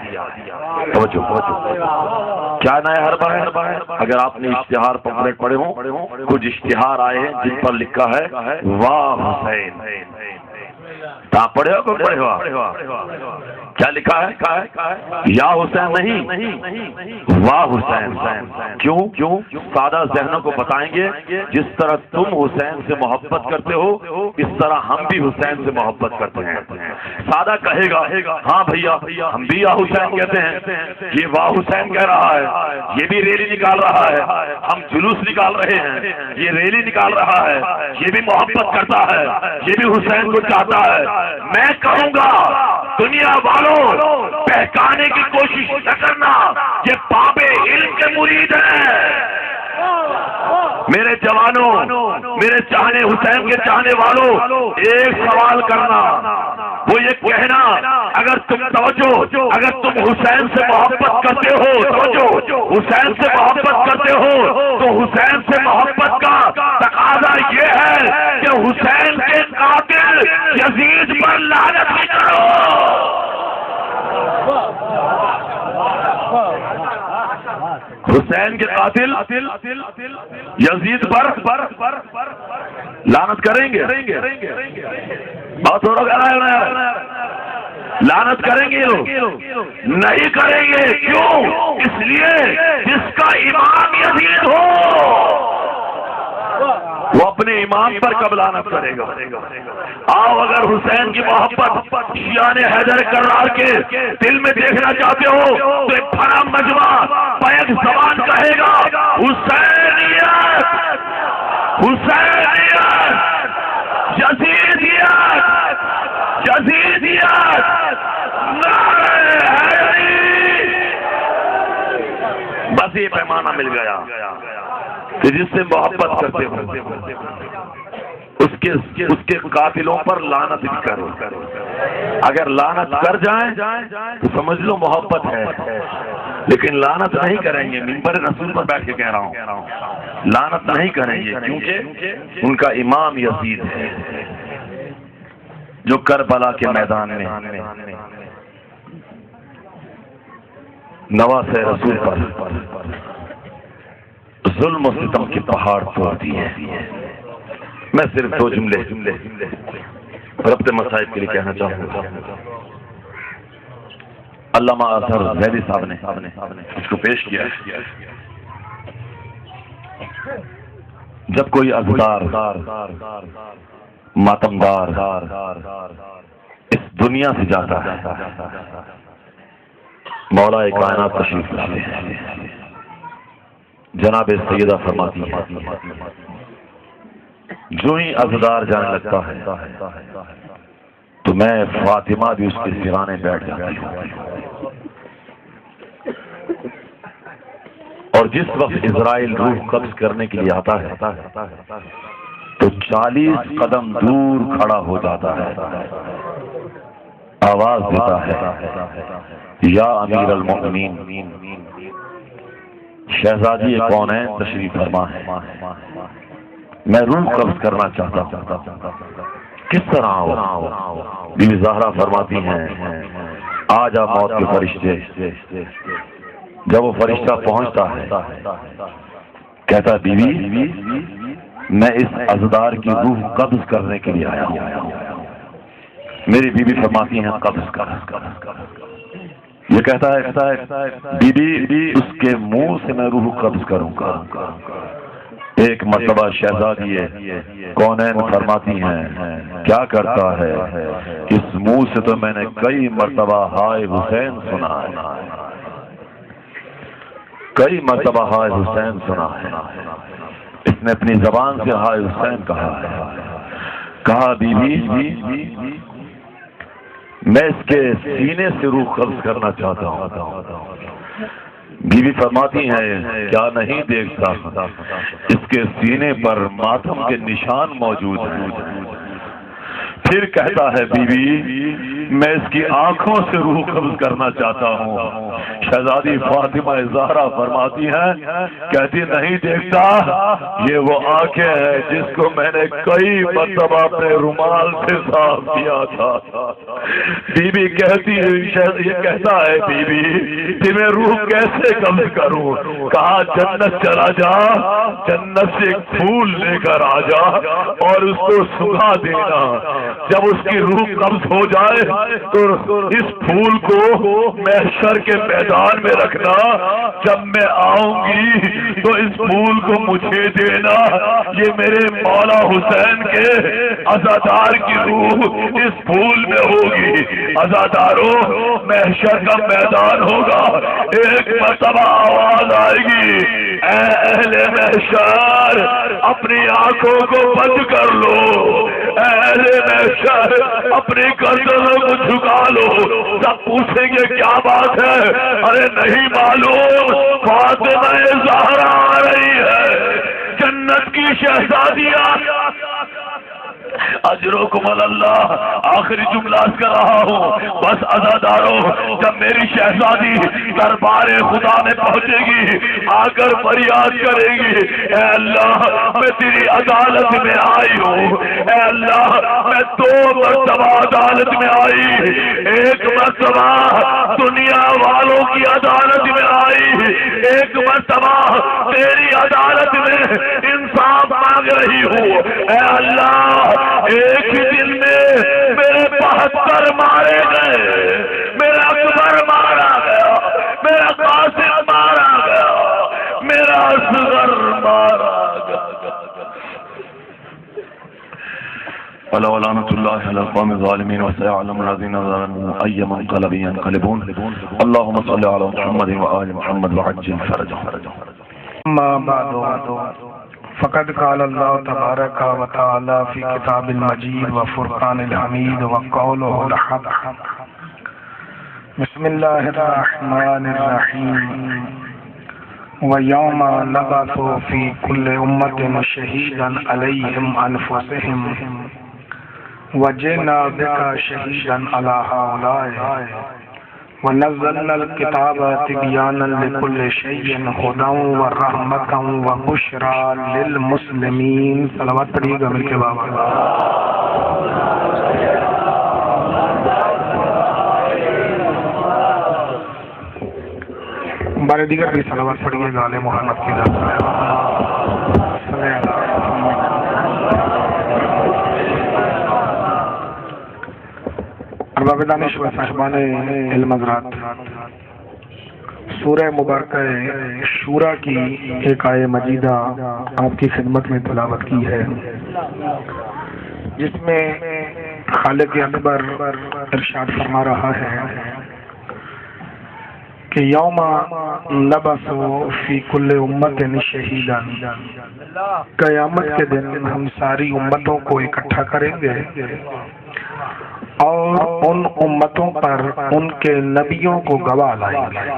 کیا نیا حربہ ہے؟ اگر آپ نے اشتہار پمفلیٹ پڑھے ہوں، کچھ اشتہار آئے ہیں جن پر لکھا ہے واہ حسین. پڑھے ہو کیا لکھا ہے؟ یا حسین نہیں، واہ حسین. کیوں؟ سادہ ذہنوں کو بتائیں گے جس طرح تم حسین سے محبت کرتے ہو اس طرح ہم بھی حسین سے محبت کرتے ہیں. سادہ کہے گا ہاں بھیا ہم بھی یا حسین کہتے ہیں، یہ واہ حسین کہہ رہا ہے، یہ بھی ریلی نکال رہا ہے، ہم جلوس نکال رہے ہیں، یہ ریلی نکال رہا ہے، یہ بھی محبت کرتا ہے، یہ بھی حسین کو چاہتا ہے. میں کہوں گا دنیا والوں بہکانے کی کوشش نہ کرنا، یہ باب علم کے مرید ہیں. میرے جوانوں، میرے چاہنے حسین کے چاہنے والوں، ایک سوال کرنا، وہ یہ کہنا اگر تم حسین سے محبت کرتے ہو، حسین سے محبت کرتے ہو تو حسین سے محبت کا تقاضا یہ ہے کہ حسین کے قاتل یزید پر لعنت بھی کرو. حسین کے قاتل یزید پر لعنت کریں گے. بہت ہو رہا ہے، لعنت کریں گے لوگ؟ نہیں کریں گے. کیوں؟ اس لیے جس کا امام یزید ہو وہ اپنے امام پر کب لعنت کرے گا؟ آؤ، اگر حسین کی محبت شیعان حیدر کرار کے دل میں دیکھنا چاہتے ہو تو ایک بڑا مجمع بیک زبان کہے گا حسینیت، حسینیت، یزیدیت، یزیدیت، نعرہ حیدری. بس یہ پیمانہ مل گیا کہ جس سے محبت کرتے ہو اس کے قاتلوں پر لعنت بھی کرو. اگر لعنت کر جائیں تو سمجھ لو محبت ہے، لیکن لعنت نہیں کریں گے. منبر رسول پر بیٹھ کے کہہ رہا ہوں، لعنت نہیں کریں گے کیونکہ ان کا امام یزید ہے جو کربلا کے میدان میں نواز رسول پر ظلم و ستم کی پہاڑ توڑ دی ہے. میں صرف دو جملے ربط مسائل کے لیے کہنا چاہوں گا. علامہ اظہر زیدی صاحب نے اس کو پیش کیا. جب کوئی عزدار ماتمدار اس دنیا سے جاتا ہے، مولا کائنات تشریف لاتے ہیں. جناب سیدہ فرماتی ہے جو ہی عزدار جانے لگتا ہے تو میں فاطمہ بھی اس کے سرانے بیٹھ جاتی ہوں. اور جس وقت اسرائیل روح قبض کرنے کے لیے آتا ہے تو 40 قدم دور کھڑا ہو جاتا ہے. آواز دیتا ہے یا امیر المؤمنین شہزادی کون ہے تشریف فرما ہے، میں روح قبض کرنا چاہتا ہوں۔ کس طرح ہو؟ بیوی زہرا فرماتی ہیں آ جا موت کے فرشتے۔ جب وہ فرشتہ پہنچتا ہے کہتا ہے بیوی میں اس عزدار کی روح قبض کرنے کے لیے آیا ہوں۔ میری بیوی فرماتی ہیں قبض کر۔ یہ کہتا ہے بیوی اس کے منہ سے میں روح قبض کروں گا۔ ایک مرتبہ شہزادی کونین فرماتی ہیں کیا کرتا ہے، اس منہ سے تو میں نے کئی مرتبہ ہائے حسین سنا ہے، کئی مرتبہ ہائے حسین سنا ہے۔ اس نے اپنی زبان سے ہائے حسین کہا ہے۔ کہا بیوی میں اس کے سینے سے روح قبض کرنا چاہتا ہوں۔ بیوی فرماتی ہیں کیا نہیں دیکھتا اس کے سینے پر ماتم کے نشان موجود ہیں۔ پھر کہتا ہے بیوی میں اس کی آنکھوں سے روح قبض کرنا چاہتا ہوں۔ شہزادی فاطمہ زہرا فرماتی ہیں کہتی نہیں دیکھتا یہ وہ آنکھیں ہیں جس کو میں نے کئی مرتبہ اپنے رومال سے صاف کیا تھا۔ بیوی کہتی ہے یہ کہتا ہے بیوی تمہیں روح کیسے قبض کروں؟ کہا جنت چلا جا، جنت سے ایک پھول لے کر آ جا اور اس کو سکھا دینا۔ جب اس کی روح قبض ہو جائے تو اس پھول کو محشر کے میدان میں رکھنا، جب میں آؤں گی تو اس پھول کو مجھے دینا۔ یہ میرے مولا حسین کے عزادار کی روح اس پھول میں ہوگی۔ عزاداروں محشر کا میدان ہوگا، ایک مرتبہ آواز آئے گی اے اہل محشر اپنی آنکھوں کو بند کر لو، اے اہل محشر اپنی گردنوں کو جھکا لو۔ سب پوچھیں گے کیا بات ہے؟ ارے نہیں معلوم فاطمہ زہرا آ رہی ہے، جنت کی شہزادیاں۔ اجرکم اللہ آخری جملہ کر رہا ہوں بس عزاداروں جب میری شہزادی دربار خدا میں پہنچے گی آ کر فریاد کرے گی اے اللہ میں تیری عدالت میں آئی ہوں، اے اللہ میں 2 مرتبہ عدالت میں آئی، ایک مرتبہ دنیا والوں کی عدالت میں آئی، ایک مرتبہ تیری عدالت میں انصاف مانگ رہی ہوں۔ اے اللہ ایک ہی دن میں میرے 72 مارے گئے، میرا اکبر مارا گیا، میرا قاسم مارا گیا، میرا اصغر مارا گیا۔ ولعنة الله على القوم الظالمين وسيعلم الذين ظلموا أي منقلب ينقلبون اللهم صل على محمد وآل محمد وعجل فرجهم۔ أما بعد فقد قال الله تبارك وتعالى في كتاب المجيد وفرقان الحميد وقوله الحق بسم الله الرحمن الرحيم ويوم نبعث في كل أمة شهيدا عليهم أنفسهم وجئنا بك شهيدا على هؤلاء ونزلنا الكتاب تبيانا لكل شيء هدى ورحمة وبشرى للمسلمين۔ صلوات پڑھیے گا مل کے بابا۔ بارے دیگر بھی صلوات پڑھیے گا آل محمد کی ذات میں۔ ارباب دانش و صاحبان علم حضرات، سورہ مبارکہ شورا کی ایک آیہ مجیدہ آپ کی خدمت میں تلاوت کی ہے، جس میں خالق اکبر ارشاد فرما رہا ہے کہ یوم نبعث فی کل امت شہیدا، قیامت کے دن ہم ساری امتوں کو اکٹھا کریں گے اور ان امتوں پر ان کے نبیوں کو گواہ لائیں گے۔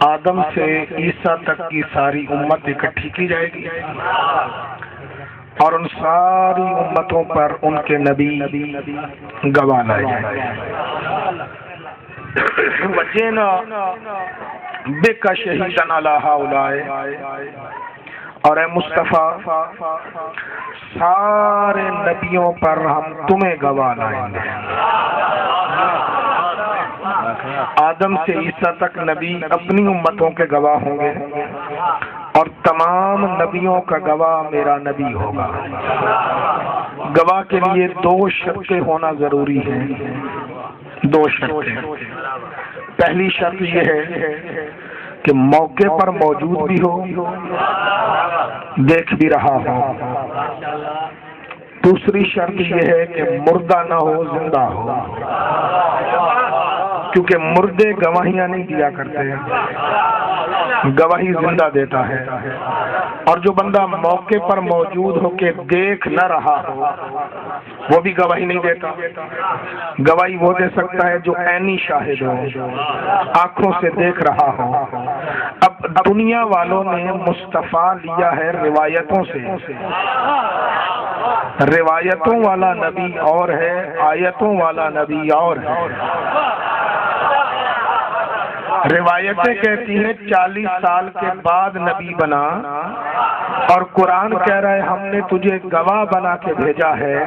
آدم سے عیسیٰ تک کی ساری امت اکٹھی کی جائے گی، اور ان ساری امتوں پر ان کے نبی گواہ لائے جائیں گے. وجینا بک شہیدا علی ہؤلاء، اور اے مصطفیٰ سارے نبیوں پر ہم تمہیں گواہ لائیں گے. آدم سے عیسیٰ تک نبی اپنی امتوں کے گواہ ہوں گے، اور تمام نبیوں کا گواہ میرا نبی ہوگا. گواہ کے لیے 2 شرطیں ہونا ضروری ہے. 2 شرطیں. پہلی شرط یہ ہے کہ موقع پر موجود بھی ہو، دیکھ بھی رہا ہو. دوسری شرط یہ ہے کہ مردہ نہ ہو، زندہ ہو، کیونکہ مردے گواہیاں نہیں دیا کرتے ہیں، گواہی زندہ دیتا ہے. اور جو بندہ موقع پر موجود ہو کے دیکھ نہ رہا ہو وہ بھی گواہی نہیں دیتا. گواہی وہ دے سکتا ہے جو عینی شاہد ہو، آنکھوں سے دیکھ رہا ہو. اب دنیا والوں نے مصطفیٰ لیا ہے روایتوں سے. روایتوں والا نبی اور ہے، آیتوں والا نبی اور ہے. روایتیں کہتی ہیں 40 سال کے بعد نبی بنا، اور قرآن کہہ رہا ہے ہم نے تجھے گواہ بنا کے بھیجا ہے.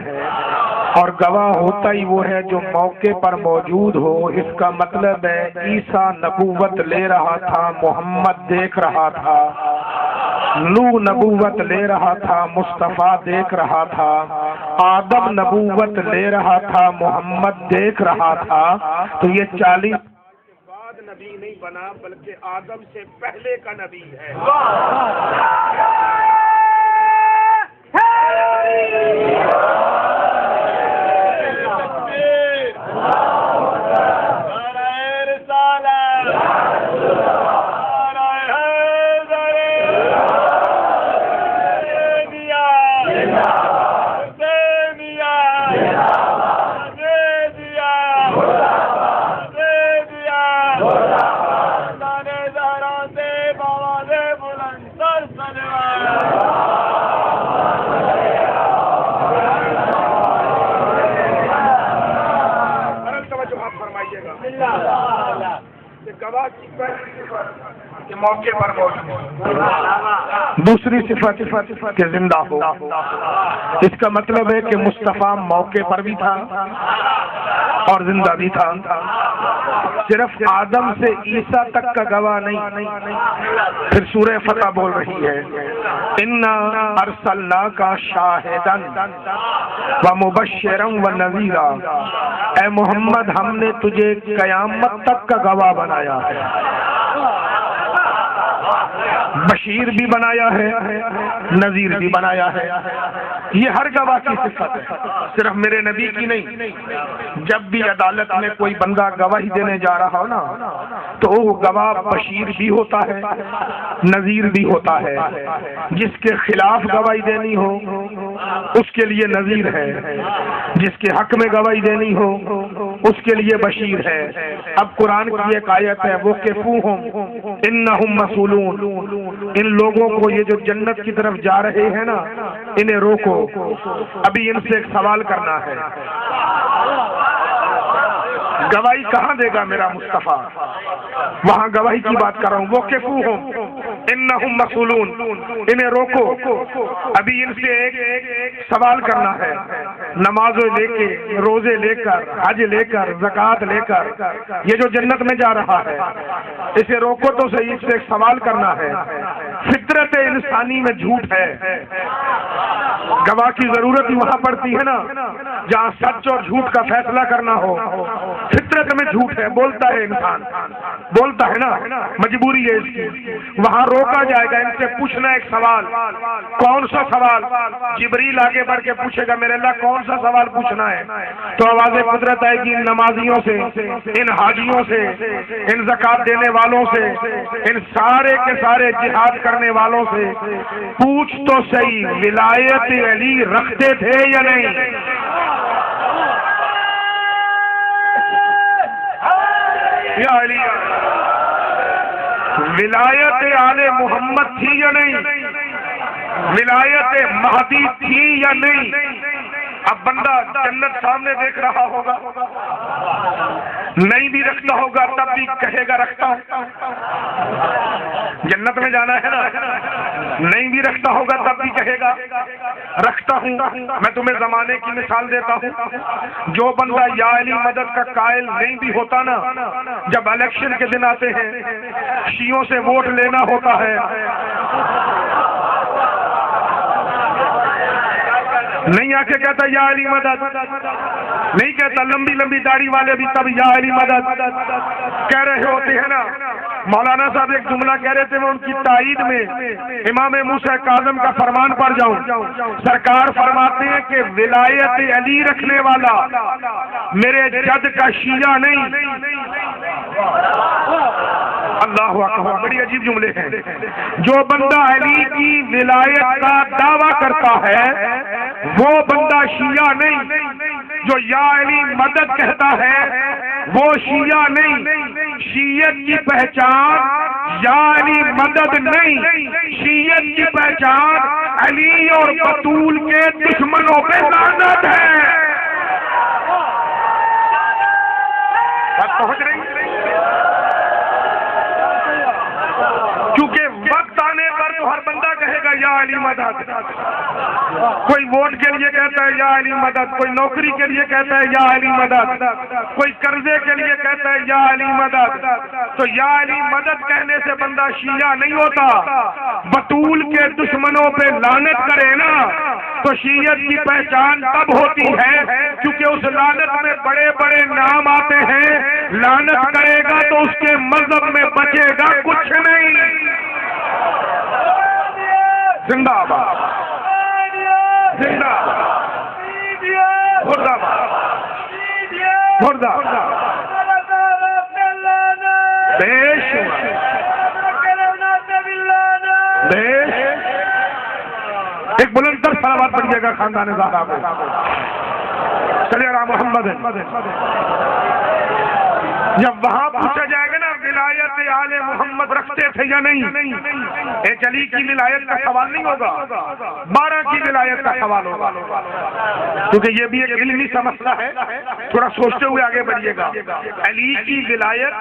اور گواہ ہوتا ہی وہ ہے جو موقع پر موجود ہو. اس کا مطلب ہے عیسیٰ نبوت لے رہا تھا، محمد دیکھ رہا تھا. نوح نبوت لے رہا تھا، مصطفیٰ دیکھ رہا تھا. آدم نبوت لے رہا تھا، محمد دیکھ رہا تھا. تو یہ 40 نبی نہیں بنا بلکہ آدم سے پہلے کا نبی ہے. موقع پر موجود. دوسری صفت کہ زندہ ہو. اس کا مطلب ہے کہ مصطفیٰ موقع پر بھی تھا اور زندہ بھی تھا. صرف آدم سے عیسیٰ تک کا گواہ نہیں. پھر سورہ فتح بول رہی ہے انا ارسلناک شاہدا ومبشرا ونذیرا. اے محمد ہم نے تجھے قیامت تک کا گواہ بنایا ہے، بشیر بھی بنایا ہے، نذیر بھی بنایا ہے. یہ ہر گواہ کی صفت ہے، صرف میرے نبی کی نہیں. جب بھی عدالت میں کوئی بندہ گواہی دینے جا رہا ہو نا تو وہ گواہ بشیر بھی ہوتا ہے، نذیر بھی ہوتا ہے. جس کے خلاف گواہی دینی ہو اس کے لیے نذیر ہے، جس کے حق میں گواہی دینی ہو اس کے لیے بشیر ہے. اب قرآن کی ایک آیت ہے وقفوہم انہم مسئولون. ان لوگوں کو یہ جو جنت کی طرف جا رہے ہیں نا انہیں روکو، ابھی ان سے ایک سوال کرنا ہے. گواہی کہاں دے گا میرا مصطفیٰ؟ وہاں گواہی کی بات کر رہا ہوں. وقفوہم انہم مسئولون. انہیں روکو، ابھی ان سے ایک سوال کرنا ہے. نمازیں لے کے، روزے لے کر، حج لے کر، زکوٰۃ لے کر یہ جو جنت میں جا رہا ہے اسے روکو تو صحیح، اس سے ایک سوال کرنا ہے. فطرت انسانی میں جھوٹ ہے. گواہ کی ضرورت ہی وہاں پڑتی ہے نا جہاں سچ اور جھوٹ کا فیصلہ کرنا ہو. فطرت میں جھوٹ ہے، بولتا ہے انسان، بولتا ہے نا، مجبوری ہے اس کی. وہاں روکا جائے گا. ان سے پوچھنا ایک سوال. کون سا سوال؟ جبریل آگے بڑھ کے پوچھے گا میرے اللہ کون سا سوال پوچھنا ہے؟ تو آواز قدرت آئے گی ان نمازیوں سے، ان حاجیوں سے، ان زکوٰۃ دینے والوں سے، ان سارے کے سارے جہاد کرنے والوں سے پوچھ تو صحیح ولایت علی رکھتے تھے یا نہیں؟ یا علی ولایت آل محمد تھی یا نہیں؟ ولایت مہدی تھی یا نہیں؟ اب بندہ جنت سامنے دیکھ رہا ہوگا، نہیں بھی رکھتا ہوگا تب بھی کہے گا رکھتا ہوں، جنت میں جانا ہے نا، نہیں بھی رکھتا ہوگا تب بھی کہے گا رکھتا ہوں۔ میں تمہیں زمانے کی مثال دیتا ہوں، جو بندہ یا علی مدد کا قائل نہیں بھی ہوتا نا، جب الیکشن کے دن آتے ہیں شیعوں سے ووٹ لینا ہوتا ہے، نہیں آ کے کہتا یا علی مدد، نہیں کہتا، لمبی لمبی داڑھی والے بھی تب یا علی مدد کہہ رہے ہوتے ہیں نا۔ مولانا صاحب ایک جملہ کہہ رہے تھے، میں ان کی تائید میں امام موسیٰ کاظم کا فرمان پڑھ جاؤں۔ سرکار فرماتے ہیں کہ ولایت علی رکھنے والا میرے جد کا شیعہ نہیں۔ اللہ اکبر، بڑی عجیب جملے ہیں۔ جو بندہ علی کی ولایت کا دعویٰ کرتا ہے وہ بندہ شیعہ نہیں، جو یا علی مدد کہتا ہے وہ شیعہ نہیں۔ شیعت کی پہچان یا علی مدد نہیں، شیعت کی پہچان علی اور بطول کے دشمنوں پہ لعنت ہے۔ بات پہنچ رہی؟ کیونکہ وقت آنے پر تو ہر بندہ کہے گا یا علی مدد، کوئی ووٹ کے لیے کہتا ہے یا علی مدد، کوئی نوکری کے لیے کہتا ہے یا علی مدد، کوئی قرضے کے لیے کہتا ہے یا علی مدد۔ تو یا علی مدد کہنے سے بندہ شیعہ نہیں ہوتا، بطول کے دشمنوں پہ لعنت کرے نا تو شیعت کی پہچان تب ہوتی ہے کیونکہ اس لعنت میں بڑے بڑے نام آتے ہیں۔ لعنت کرے گا تو اس کے مذہب میں بچے گا کچھ نہیں۔ زندہ باد، زندہ مردہ مردہ دیش دیش۔ ایک بلند تر صلوات پڑھیے گا خاندان زہرا کو، صلی اللہ محمد۔ جب وہاں پوچھا جائے گا نا ولایت آل محمد رکھتے تھے یا نہیں، ایک علی کی ولایت کا سوال نہیں ہوگا، 12 کی ولایت کا سوال ہوگا، کیونکہ یہ بھی ایک علمی سا مسئلہ ہے، تھوڑا سوچتے ہوئے آگے بڑھیے گا۔ علی کی ولایت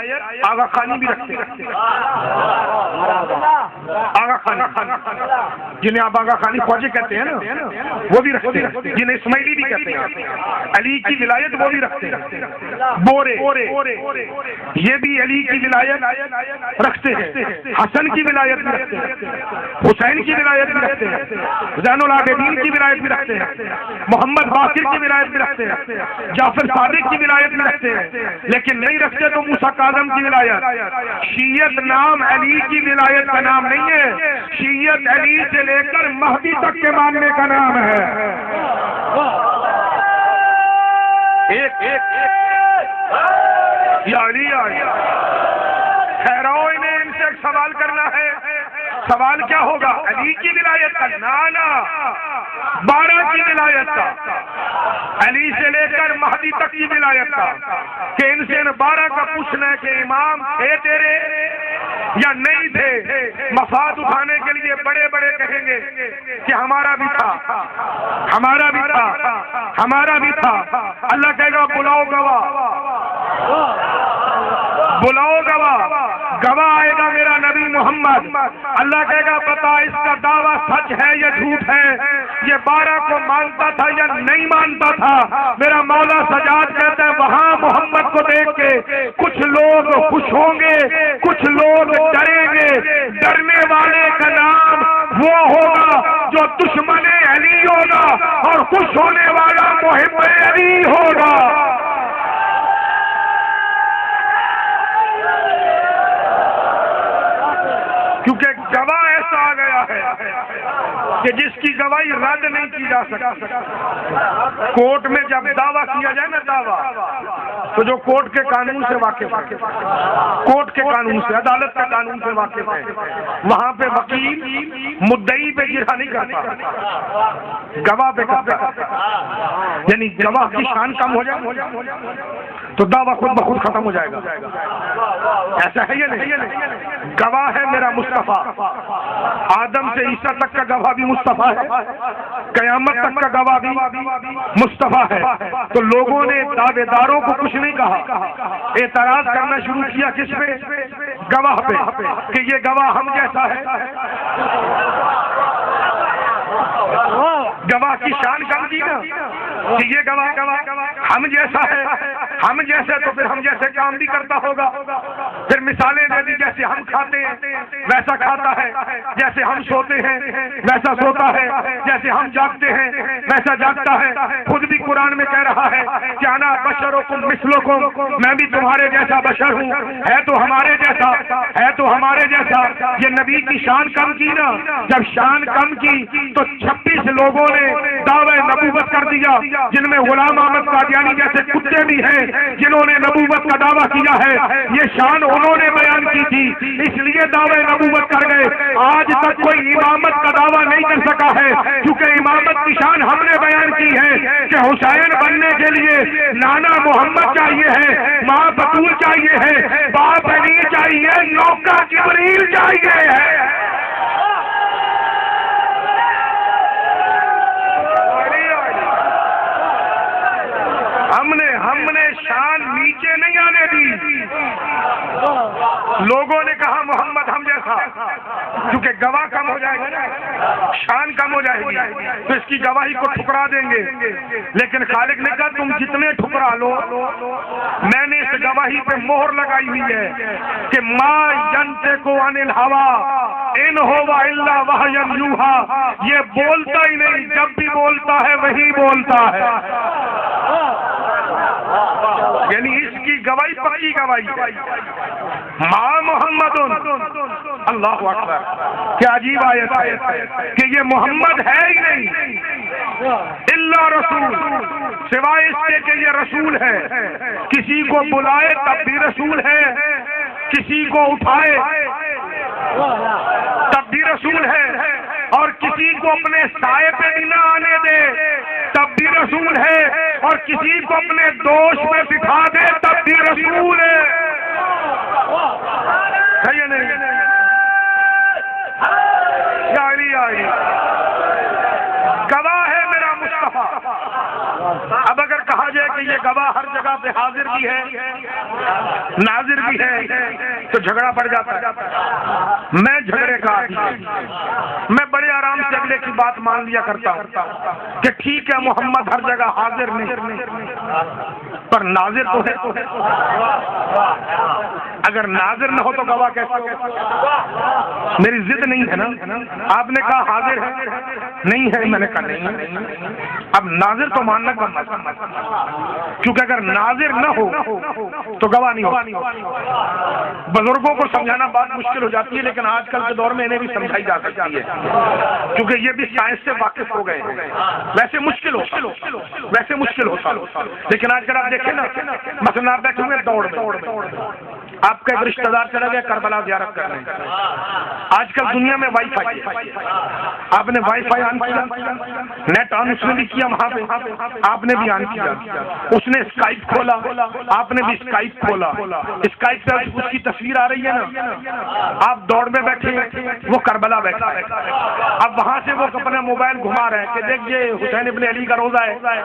آغا خانی بھی رکھتے ہیں، آغا خانی جنہیں آپ آغا خانی فوجی کہتے ہیں نا وہ بھی رکھتے ہیں، جنہیں اسماعیلی بھی کہتے ہیں۔ علی کی ولایت وہ بھی رکھتے ہیں، بورے یہ بھی علی کی ولایت رکھتے ہیں، حسن کی ولایت بھی رکھتے ہیں، حسین کی ولایت بھی رکھتے ہیں، زین العابدین کی ولایت بھی رکھتے ہیں، محمد باقر کی ولایت بھی رکھتے ہیں، جعفر صادق کی ولایت بھی رکھتے ہیں، لیکن نہیں رکھتے تو موسیٰ کاظم کی ولایت۔ شیعت نام علی کی ولایت کا نام نہیں ہے، شیعت علی سے لے کر مہدی تک کے ماننے کا نام ہے۔ ایک یا علی آیا ٹھہراؤ، انہیں ان سے ایک سوال کرنا ہے۔ سوال کیا ہوگا؟ علی کی ولایت کا؟ نانا، 12 کی ولایت کا، علی سے لے کر مہدی تک کی ولایت کا، کہ ان سے 12 کا پوچھنا ہے کہ امام تھے تیرے یا نہیں تھے۔ مفاد اٹھانے کے لیے بڑے بڑے کہیں گے کہ ہمارا بھی تھا، ہمارا بھی تھا، ہمارا بھی تھا۔ اللہ کہے گا بلاؤ گواہ، بلاؤ گواہ، گواہ آئے گا میرا نبی محمد۔ اللہ کہے گا بتا اس کا دعویٰ سچ ہے یا جھوٹ ہے، یہ 12 کو مانتا تھا یا نہیں مانتا تھا۔ میرا مولا سجاد کہتا ہے وہاں محمد کو دیکھ کے کچھ لوگ خوش ہوں گے، کچھ لوگ ڈریں گے۔ ڈرنے والے کا نام وہ ہوگا جو دشمن علی ہوگا، اور خوش ہونے والا محب علی ہوگا۔ کیونکہ گواہ ایسا آ گیا ہے کہ جس کی گواہی رد نہیں کی جا سکتی۔ کورٹ میں جب دعویٰ کیا جائے نا دعویٰ، تو جو کورٹ کے قانون سے واقف ہے، کورٹ کے قانون سے، عدالت کے قانون سے واقف ہے، وہاں پہ وکیل مدعی پہ گرا نہیں کرتا، گواہ پہ کرتا، یعنی گواہ کی شان کم ہو جائے تو دعویٰ خود بخود ختم ہو جائے گا. ایسا ہے یہ نہیں. گواہ ہے میرا مصطفیٰ. آدم سے عیسیٰ تک کا گواہ بھی مصطفیٰ ہے, قیامت تک کا گواہ بھی مصطفیٰ ہے. تو لوگوں نے دعوے داروں کو کچھ نہیں کہا, اعتراض کرنا شروع کیا کس پہ؟ گواہ پہ, کہ یہ گواہ ہم جیسا ہے. گواہ کی شان کم کی نا, کہ یہ گواہ ہم جیسا ہے, ہم جیسے تو پھر ہم جیسے کام بھی کرتا ہوگا. پھر مثالیں دے دی, جیسے ہم کھاتے ہیں ویسا کھاتا ہے, جیسے ہم سوتے ہیں ویسا سوتا ہے, جیسے ہم جاگتے ہیں ویسا جاگتا ہے. خود بھی قرآن میں کہہ رہا ہے کہ انا بشرکم مثلکم, میں بھی تمہارے جیسا بشر ہوں. ہے تو ہمارے جیسا, ہے تو ہمارے جیسا. یہ نبی کی شان کم کی نا. جب شان کم کی تو 26 لوگوں نے دعوی نبوت کر دیا, جن میں غلام احمد قادیانی جیسے کتے بھی ہیں جنہوں نے نبوت کا دعویٰ کیا ہے. یہ شان انہوں نے بیان کی تھی, اس لیے دعوی نبوت کر گئے. آج تک کوئی امامت کا دعویٰ نہیں کر سکا ہے, کیونکہ امامت کی شان ہم نے بیان کی ہے کہ حسین بننے کے لیے نانا محمد چاہیے ہے, ماں بطول چاہیے ہے, باپ علی چاہیے, نوکا جبریل چاہیے ہے. ہم نے شان نیچے نہیں آنے دی. لوگوں نے کہا محمد ہم جیسا, کیونکہ گواہ کم ہو جائے گا, شان کم ہو جائے گی, تو اس کی گواہی کو ٹھکرا دیں گے. لیکن خالق نے کہا تم جتنے ٹھکرا لو, میں نے اس گواہی پہ مہر لگائی ہوئی ہے کہ ما ینطق عن الہوی ان هو الا وحی یوحی. یہ بولتا ہی نہیں, جب بھی بولتا ہے وہی بولتا ہے. یعنی اس کی گواہی پکی گواہی. ماں محمد, اللہ اکبر, کیا عجیب آیت ہے کہ یہ محمد ہے ہی نہیں الا رسول, سوائے اس کے کہ یہ رسول ہے. کسی کو بلائے تب بھی رسول ہے, کسی کو اٹھائے تب بھی رسول ہے, اور کسی کو اپنے سائے پہ بھی نہ آنے دے تب بھی رسول ہے, اور کسی کو اپنے دوش میں بٹھا دے تب بھی رسول ہے. ہے نہیں؟ گواہ ہے میرا مصطفیٰ. اب اگر کہا جائے کہ یہ گواہ ہر جگہ پہ حاضر بھی ہے ناظر بھی ہے تو جھگڑا پڑ جاتا ہے. میں جھگڑے کا میں بڑے آرام سے اگلے کی بات مان لیا کرتا ہوں کہ ٹھیک ہے محمد ہر جگہ حاضر نہیں پر ناظر تو ہے. اگر ناظر نہ ہو تو گواہ کیسے ہو؟ میری ضد نہیں ہے نا. آپ نے کہا حاضر ہے, نہیں ہے, میں نے کہا نہیں ہے. اب ناظر تو ماننا بنتا, کیونکہ اگر ناظر نہ ہو تو گواہ نہیں ہو. بزرگوں کو سمجھانا بات مشکل ہو جاتی ہے, لیکن آج کل کے دور میں انہیں بھی سمجھائی جا سکتی ہے, کیونکہ یہ بھی سائنس سے واقف ہو گئے ہیں. ویسے مشکل ہوتا, لیکن آج کل آپ دیکھیں نا, مثلا آپ بیٹھے ہوئے دوڑ میں, آپ کا ایک رشتہ دار چلا گیا کربلا زیارت کرنے. آج کل دنیا میں وائی فائی ہے, آپ نے وائی فائی آن کیا, نیٹ آن اس نے بھی کیا, وہاں پہ آپ نے بھی آن کیا. اس نے اسکائپ کھولا, آپ نے بھی اسکائپ کھولا. اسکائپ پہ اس کی تصویر آ رہی ہے نا, آپ دوڑ میں بیٹھے, وہ کربلا بیٹھا ہے. اب وہاں سے وہ اپنا موبائل گھما رہے ہیں کہ دیکھ یہ حسین ابن علی کا روزہ ہے,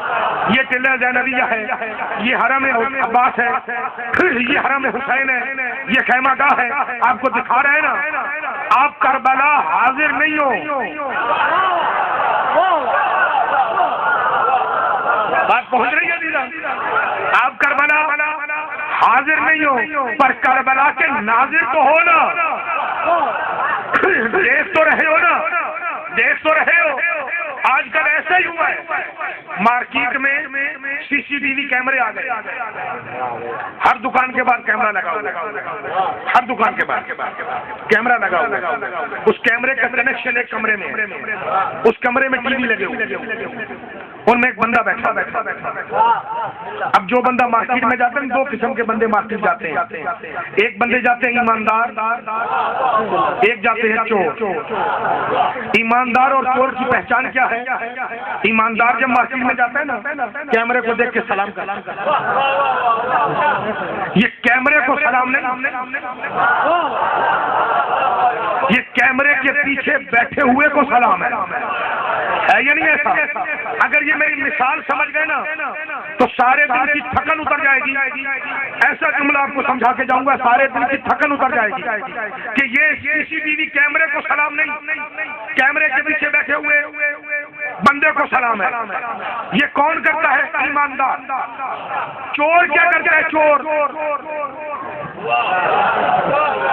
یہ ٹلہ زینبیہ ہے, یہ حرم عباس ہے, یہ حرم حسین ہے, یہ خیمہ گاہ ہے. آپ کو دکھا رہے ہیں نا. آپ کربلا حاضر نہیں ہو. بات پہنچ رہی ہے دیدہ. آپ کربلا حاضر نہیں ہو پر کربلا کے ناظر تو ہو نا. دیکھ تو رہے ہو نا, دیکھ تو رہے ہو. آج کل ایسا ہی ہوا ہے, مارکیٹ میں سی سی ٹی وی کیمرے آ گئے. ہر دکان کے بعد کیمرہ لگا ہوا, ہر دکان کے بعد کیمرہ لگا ہوا. اس کیمرے کا کنیکشن ایک کمرے میں, اس کمرے میں ٹی وی لگے ہوئے, ان میں ایک بندہ بیٹھا. اب جو بندہ مارکیٹ میں جاتے ہیں, دو قسم کے بندے مارکیٹ جاتے ہیں. ایک بندے جاتے ہیں ایماندار, ایک جاتے ہیں چور. ایماندار اور چور کی پہچان کیا ہے؟ ایماندار جب مارکیٹ میں جاتا ہے نا, کیمرے کو دیکھ کے سلام کر. یہ کیمرے کو سلام نہیں، یہ کیمرے کے پیچھے بیٹھے ہوئے کو سلام ہے یا نہیں ایسا؟ اگر یہ میری مثال سمجھ گئے نا تو سارے دن کی تھکن اتر جائے گی. ایسا جملہ آپ کو سمجھا کے جاؤں گا، سارے دن کی تھکن اتر جائے گی کہ یہ CCTV کیمرے کو سلام نہیں، کیمرے کے پیچھے بیٹھے ہوئے بندے کو سلام ہے. یہ کون کرتا ہے؟ ایماندار. چور کیا کرتا ہے؟ چور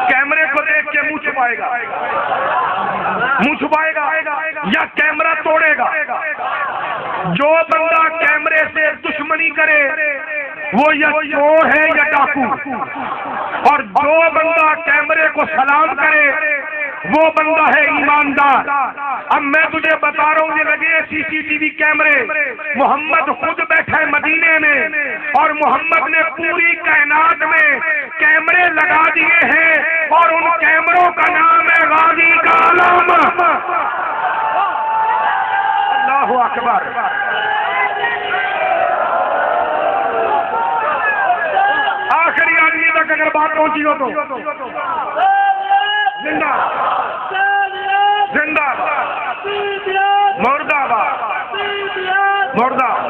کیمرے کو دیکھ کے منہ چھپائے گا یا کیمرہ توڑے گا. جو بندہ کیمرے سے دشمنی کرے وہ یا چور ہے یا ڈاکو، اور جو بندہ کیمرے کو سلام کرے وہ بندہ ہے ایماندار. اب میں تجھے بتا رہا ہوں، یہ لگے CCTV کیمرے. محمد خود بیٹھے مدینے میں اور محمد نے پوری کائنات میں کیمرے لگا دیے ہیں اور ان کیمروں کا نام ہے غازی کا علم. اللہ اکبر. آخری آدمی تک اگر بات پہنچی ہو تو زندہ زندہ مرداباد مرداباد.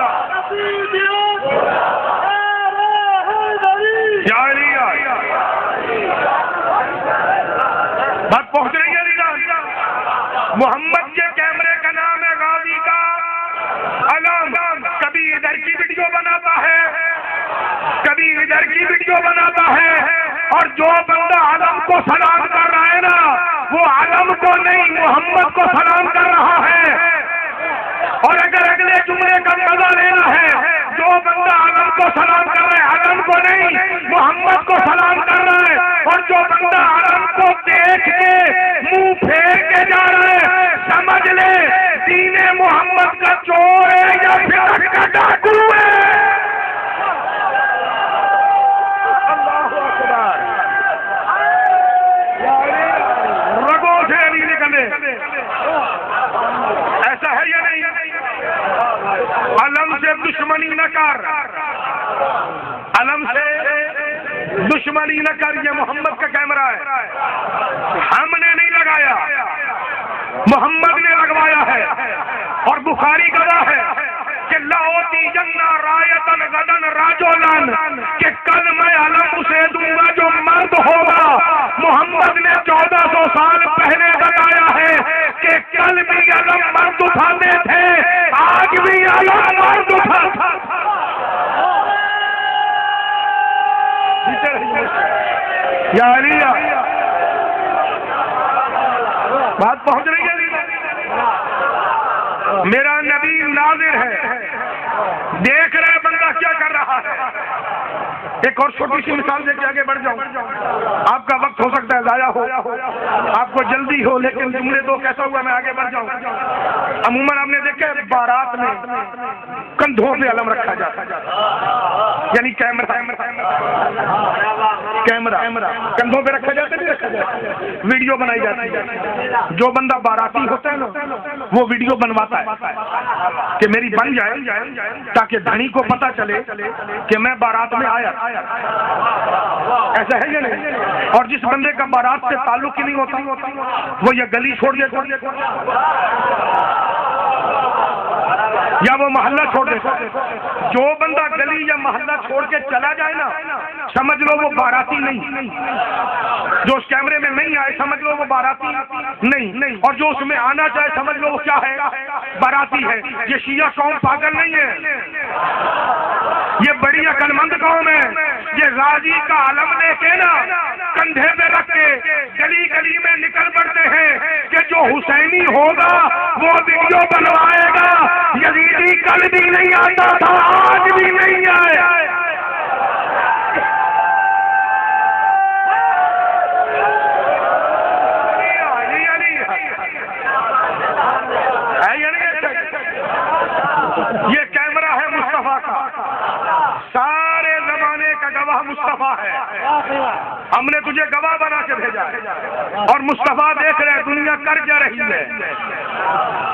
بات پہنچ رہی ہے. محمد کے کیمرے کا نام ہے غازی کا علم. کبھی ادھر کی ویڈیو بناتا ہے، کبھی ادھر کی ویڈیو بناتا ہے، اور جو بندہ علم کو سلام کر رہا ہے نا وہ علم کو نہیں محمد کو سلام کر رہا ہے. اور اگر اگلے جملے کا مزہ لینا ہے، جو بندہ علم کو سلام کر رہا ہے علم کو نہیں محمد کو سلام کر رہا ہے، اور جو بندہ علم کو دیکھ کے منہ پھیر کے جا رہا ہے سمجھ لے دین محمد کا چور ہے یا پھر کا ڈاکو ہے. اللہ اکبر. رگوں سے نہیں نکلے. ایسا ہے یا نہیں؟ علم سے دشمنی نہ کر، علم سے دشمنی نہ کر. یہ محمد کا کیمرہ ہے، ہم نے نہیں لگایا، محمد نے لگوایا ہے. اور بخاری گواہ ہے کہ لاؤتی جنا رایتن غدن راجولان، کہ کل میں علم اسے دوں گا جو مرد ہوگا. محمد نے 1400 سال پہلے بتایا ہے کہ کل بھی علم مرد اٹھاتے تھے، آج بھی علم مرد اٹھاتا. یا علی بات پہنچ رہی ہے. میرا نبی ناظر ہے، دیکھ رہے بندہ کیا کر رہا ہے. ایک اور چھوٹی سی مثال دے کے آگے بڑھ جاؤں. آپ کا وقت ہو سکتا ہے ضائع ہو، آپ کو جلدی ہو، لیکن جملے دو کیسا ہوا میں آگے بڑھ جاؤں. عموماً ہم نے دیکھا بارات میں کندھوں پہ علم رکھا جاتا ہے، یعنی کیمرہ کندھوں پہ رکھا جاتا ہے، نہیں رکھا جاتا. ویڈیو بنائی جاتی ہے. جو بندہ باراتی ہوتا ہے نا وہ ویڈیو بنواتا ہے کہ میری بن جائے تاکہ دھنی کو پتا چلے کہ میں بارات میں آیا. ایسا ہے یا نہیں؟ اور جس بندے کا بارات سے تعلق ہی نہیں ہوتا وہ یہ گلی چھوڑ دیتا یا وہ محلہ چھوڑ دیتا. جو بندہ گلی یا محلہ چھوڑ کے چلا جائے نا سمجھ لو وہ باراتی نہیں. جو اس کیمرے میں نہیں آئے سمجھ لو وہ باراتی نہیں، اور جو اس میں آنا چاہے سمجھ لو وہ کیا ہے؟ باراتی ہے. یہ شیعہ قوم پاگل نہیں ہے، یہ بڑی عقل مند قوم ہے. یہ غازی کا علم لے کے نا کندھے پہ رکھ کے گلی گلی میں نکل پڑتے ہیں کہ جو حسینی ہوگا وہ ویڈیو بنوائے گا. یزیدی کل بھی نہیں آتا تھا، آج بھی نہیں آئے. یہ کیمرہ ہے مصطفیٰ کا، سارے زمانے کا گواہ مصطفیٰ ہے. ہم نے تجھے گواہ بنا کے بھیجا ہے اور مصطفیٰ دیکھ رہے دنیا کر کیا رہی ہے،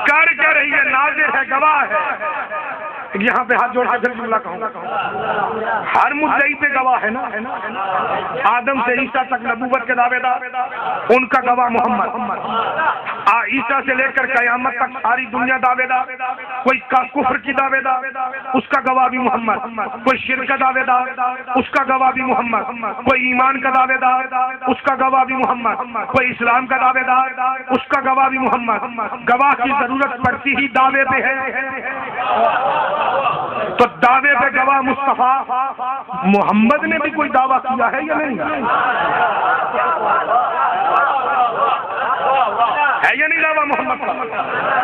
کر کیا رہی ہے. ناظر ہے، گواہ ہے. یہاں پہ ہاتھ جوڑ کے پھر جملہ کہوں گا. ہر مدعی پہ گواہ ہے نا. آدم سے عیسیٰ تک نبوت کے دعوے دار، ان کا گواہ محمد. عیسیٰ سے لے کر قیامت تک ساری دنیا دعوے دار. کوئی کفر کی دعوے دار، اس کا گواہ بھی محمد. کوئی شرک کا دعوے دار، اس کا گواہ بھی محمد. کوئی ایمان کا دعوے دار، اس کا گواہ بھی محمد. کوئی اسلام کا دعوے دار، اس کا گواہ بھی محمد. گواہ کی ضرورت پڑتی ہی دعوے پہ ہے. تو دعوے پہ گواہ مصطفیٰ محمد نے بھی کوئی دعویٰ کیا ہے یا نہیں؟ ہے یا نہیں دعویٰ محمد کا؟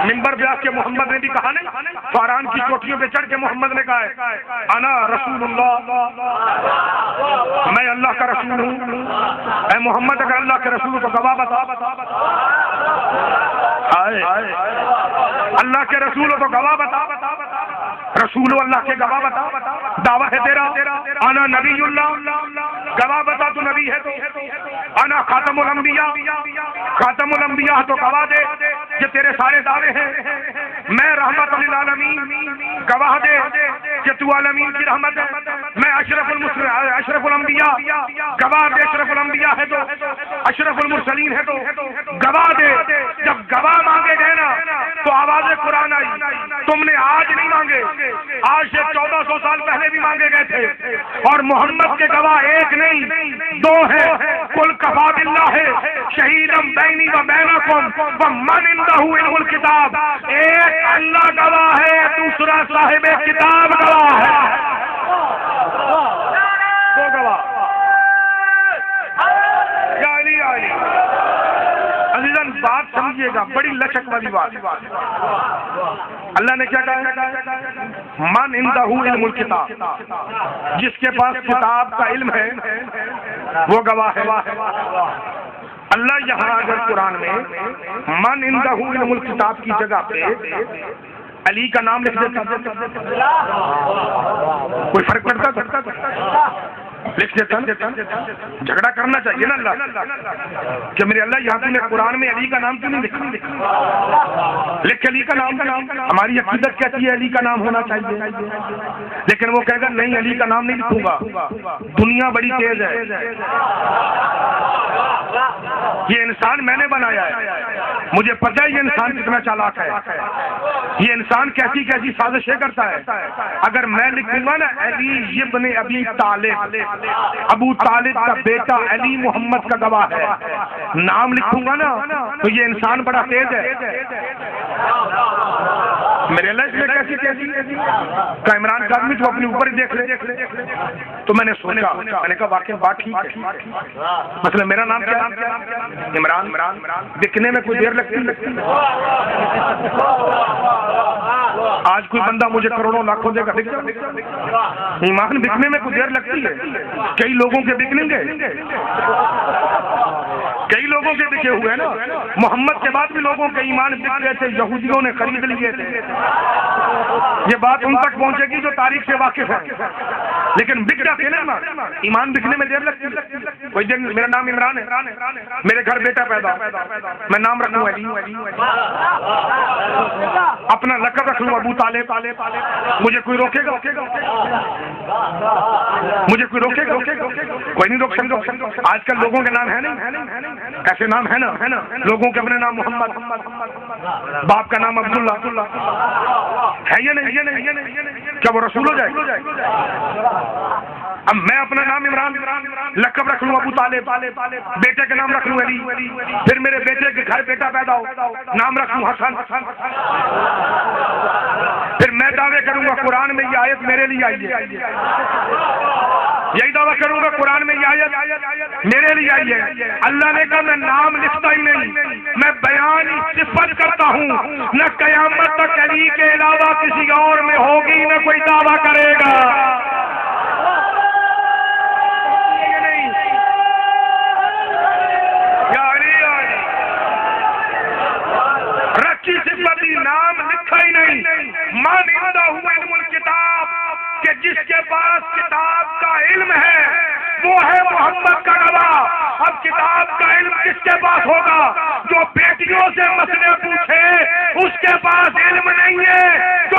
منبر پہ آ کے محمد نے بھی کہا نہیں؟ فاران کی چوٹیوں پہ چڑھ کے محمد نے کہا ہے انا رسول اللہ، میں اللہ کا رسول ہوں. اے محمد اگر اللہ کے رسول تو گواہ بتا. اللہ کے رسول تو گواہ بتا. رسول اللہ کے گواہ بتا. دعویٰ ہے تیرا انا نبی اللہ، گواہ بتا تو نبی ہے. تو انا خاتم الانبیاء، خاتم الانبیاء تو گواہ دے کہ تیرے سارے دعوے ہیں. میں رحمت للعالمین، گواہ دے کہ تو عالمین کی رحمت ہے. میں اشرف الانبیاء، گواہ دے اشرف الانبیاء ہے تو اشرف المرسلین ہے. تو گواہ دے. جب گواہ مانگے گئے نا تو آواز قرآن آئی. تم نے آج نہیں مانگے، آج سے 1400 سال پہلے بھی مانگے گئے تھے. اور محمد کے گواہ ایک نہیں دو ہیں. قل کفا باللہ شہیدا بینی و بینکم ومن عندہ علم الکتاب. ایک اللہ گواہ ہے، دوسرا صاحب کتاب گواہ ہے. دو گواہ. یا علی علی. عزیزاً بات سمجھیے گا، بڑی لچک والی بات. اللہ نے کیا کہا؟ من عندہ علم الکتاب، جس کے پاس کتاب کا علم ہے وہ گواہ ہے. اللہ یہاں اگر قرآن میں من عندہ علم الکتاب کی جگہ پہ علی کا نام لکھ دیتا کوئی فرق پڑتا؟ لکھ دیتا. جھگڑا کرنا چاہیے نا اللہ کہ میرے اللہ یہاں تم نے قرآن میں علی کا نام کیوں نہیں لکھا؟ لکھ علی کا نام. ہماری عقیدت کہتی ہے علی کا نام ہونا چاہیے، لیکن وہ کہے گا نہیں علی کا نام نہیں لکھوں گا. دنیا بڑی تیز ہے. یہ انسان میں نے بنایا ہے، مجھے پتہ ہے یہ انسان کتنا چالاک ہے. یہ انسان کیسی کیسی سازشیں کرتا ہے. اگر میں لکھوں گا نا علی ابن ابی طالب، ابو طالب کا بیٹا علی محمد کا گواہ ہے، نام لکھوں گا نا تو یہ انسان بڑا تیز ہے. میرے اللہ اس میں کیسی کا عمران خان جو اپنے اوپر ہی دیکھ لے. تو میں نے سوچا، میں نے کہا واقعی بات ٹھیک ہے. مثلا میرا نام کیا؟ عمران. دکھنے میں کوئی دیر لگتی. آج کوئی بندہ مجھے کروڑوں لاکھوں دے گا، ایمان بکنے میں کوئی دیر لگتی ہے. کئی لوگوں کے بکنے گے، کئی لوگوں کے بکے ہوئے ہیں نا. محمد کے بعد بھی لوگوں کے ایمان بک گئے تھے، یہودیوں نے خرید لیے تھے. یہ بات ان تک پہنچے گی جو تاریخ سے واقف ہے. لیکن بک جاتے نا ایمان بکنے میں دیر لگتی ہے. کوئی دن میرا نام عمران ہے، میرے گھر بیٹا پیدا، میں نام رکھوں علی. اپنا لقب رکھ لوں ابو طالب. مجھے کوئی روکے گا؟ مجھے کوئی روکے گا؟ کوئی نہیں روک سکتا. آج کل لوگوں کے نام ہے نہیں، ایسے نام ہے نا لوگوں کے اپنے نام محمد، باپ کا نام عبداللہ ہے یا نہیں؟ کیا وہ رسول ہو جائے؟ اب میں اپنا نام عمران لقب رکھ لوں ابو طالب، بیٹے کا نام رکھ لوں علی. پھر میرے بیٹے کے گھر بیٹا پیدا ہو، نام رکھ لوں حسن. پھر میں دعوے کروں گا قرآن میں یہ آیت میرے لیے آئی ہے. یہی دعویٰ کروں گا قرآن میں یہ آیت میرے لیے آئی ہے. اللہ نے کہا میں نام لکھتا ہی نہیں، میں بیان صفت کرتا ہوں. نہ قیامت تک علی کے علاوہ کسی اور میں ہوگی نہ کوئی دعویٰ کرے گا. رچی صفتی نام لکھا ہی نہیں. مان عنده علم الکتاب، کہ جس کے پاس کتاب کا علم ہے وہ ہے محمد کا گواہ. اب کتاب کا علم کس کے پاس ہوگا؟ جو بیٹیوں سے مسئلے پوچھے اس کے پاس علم نہیں ہے. جو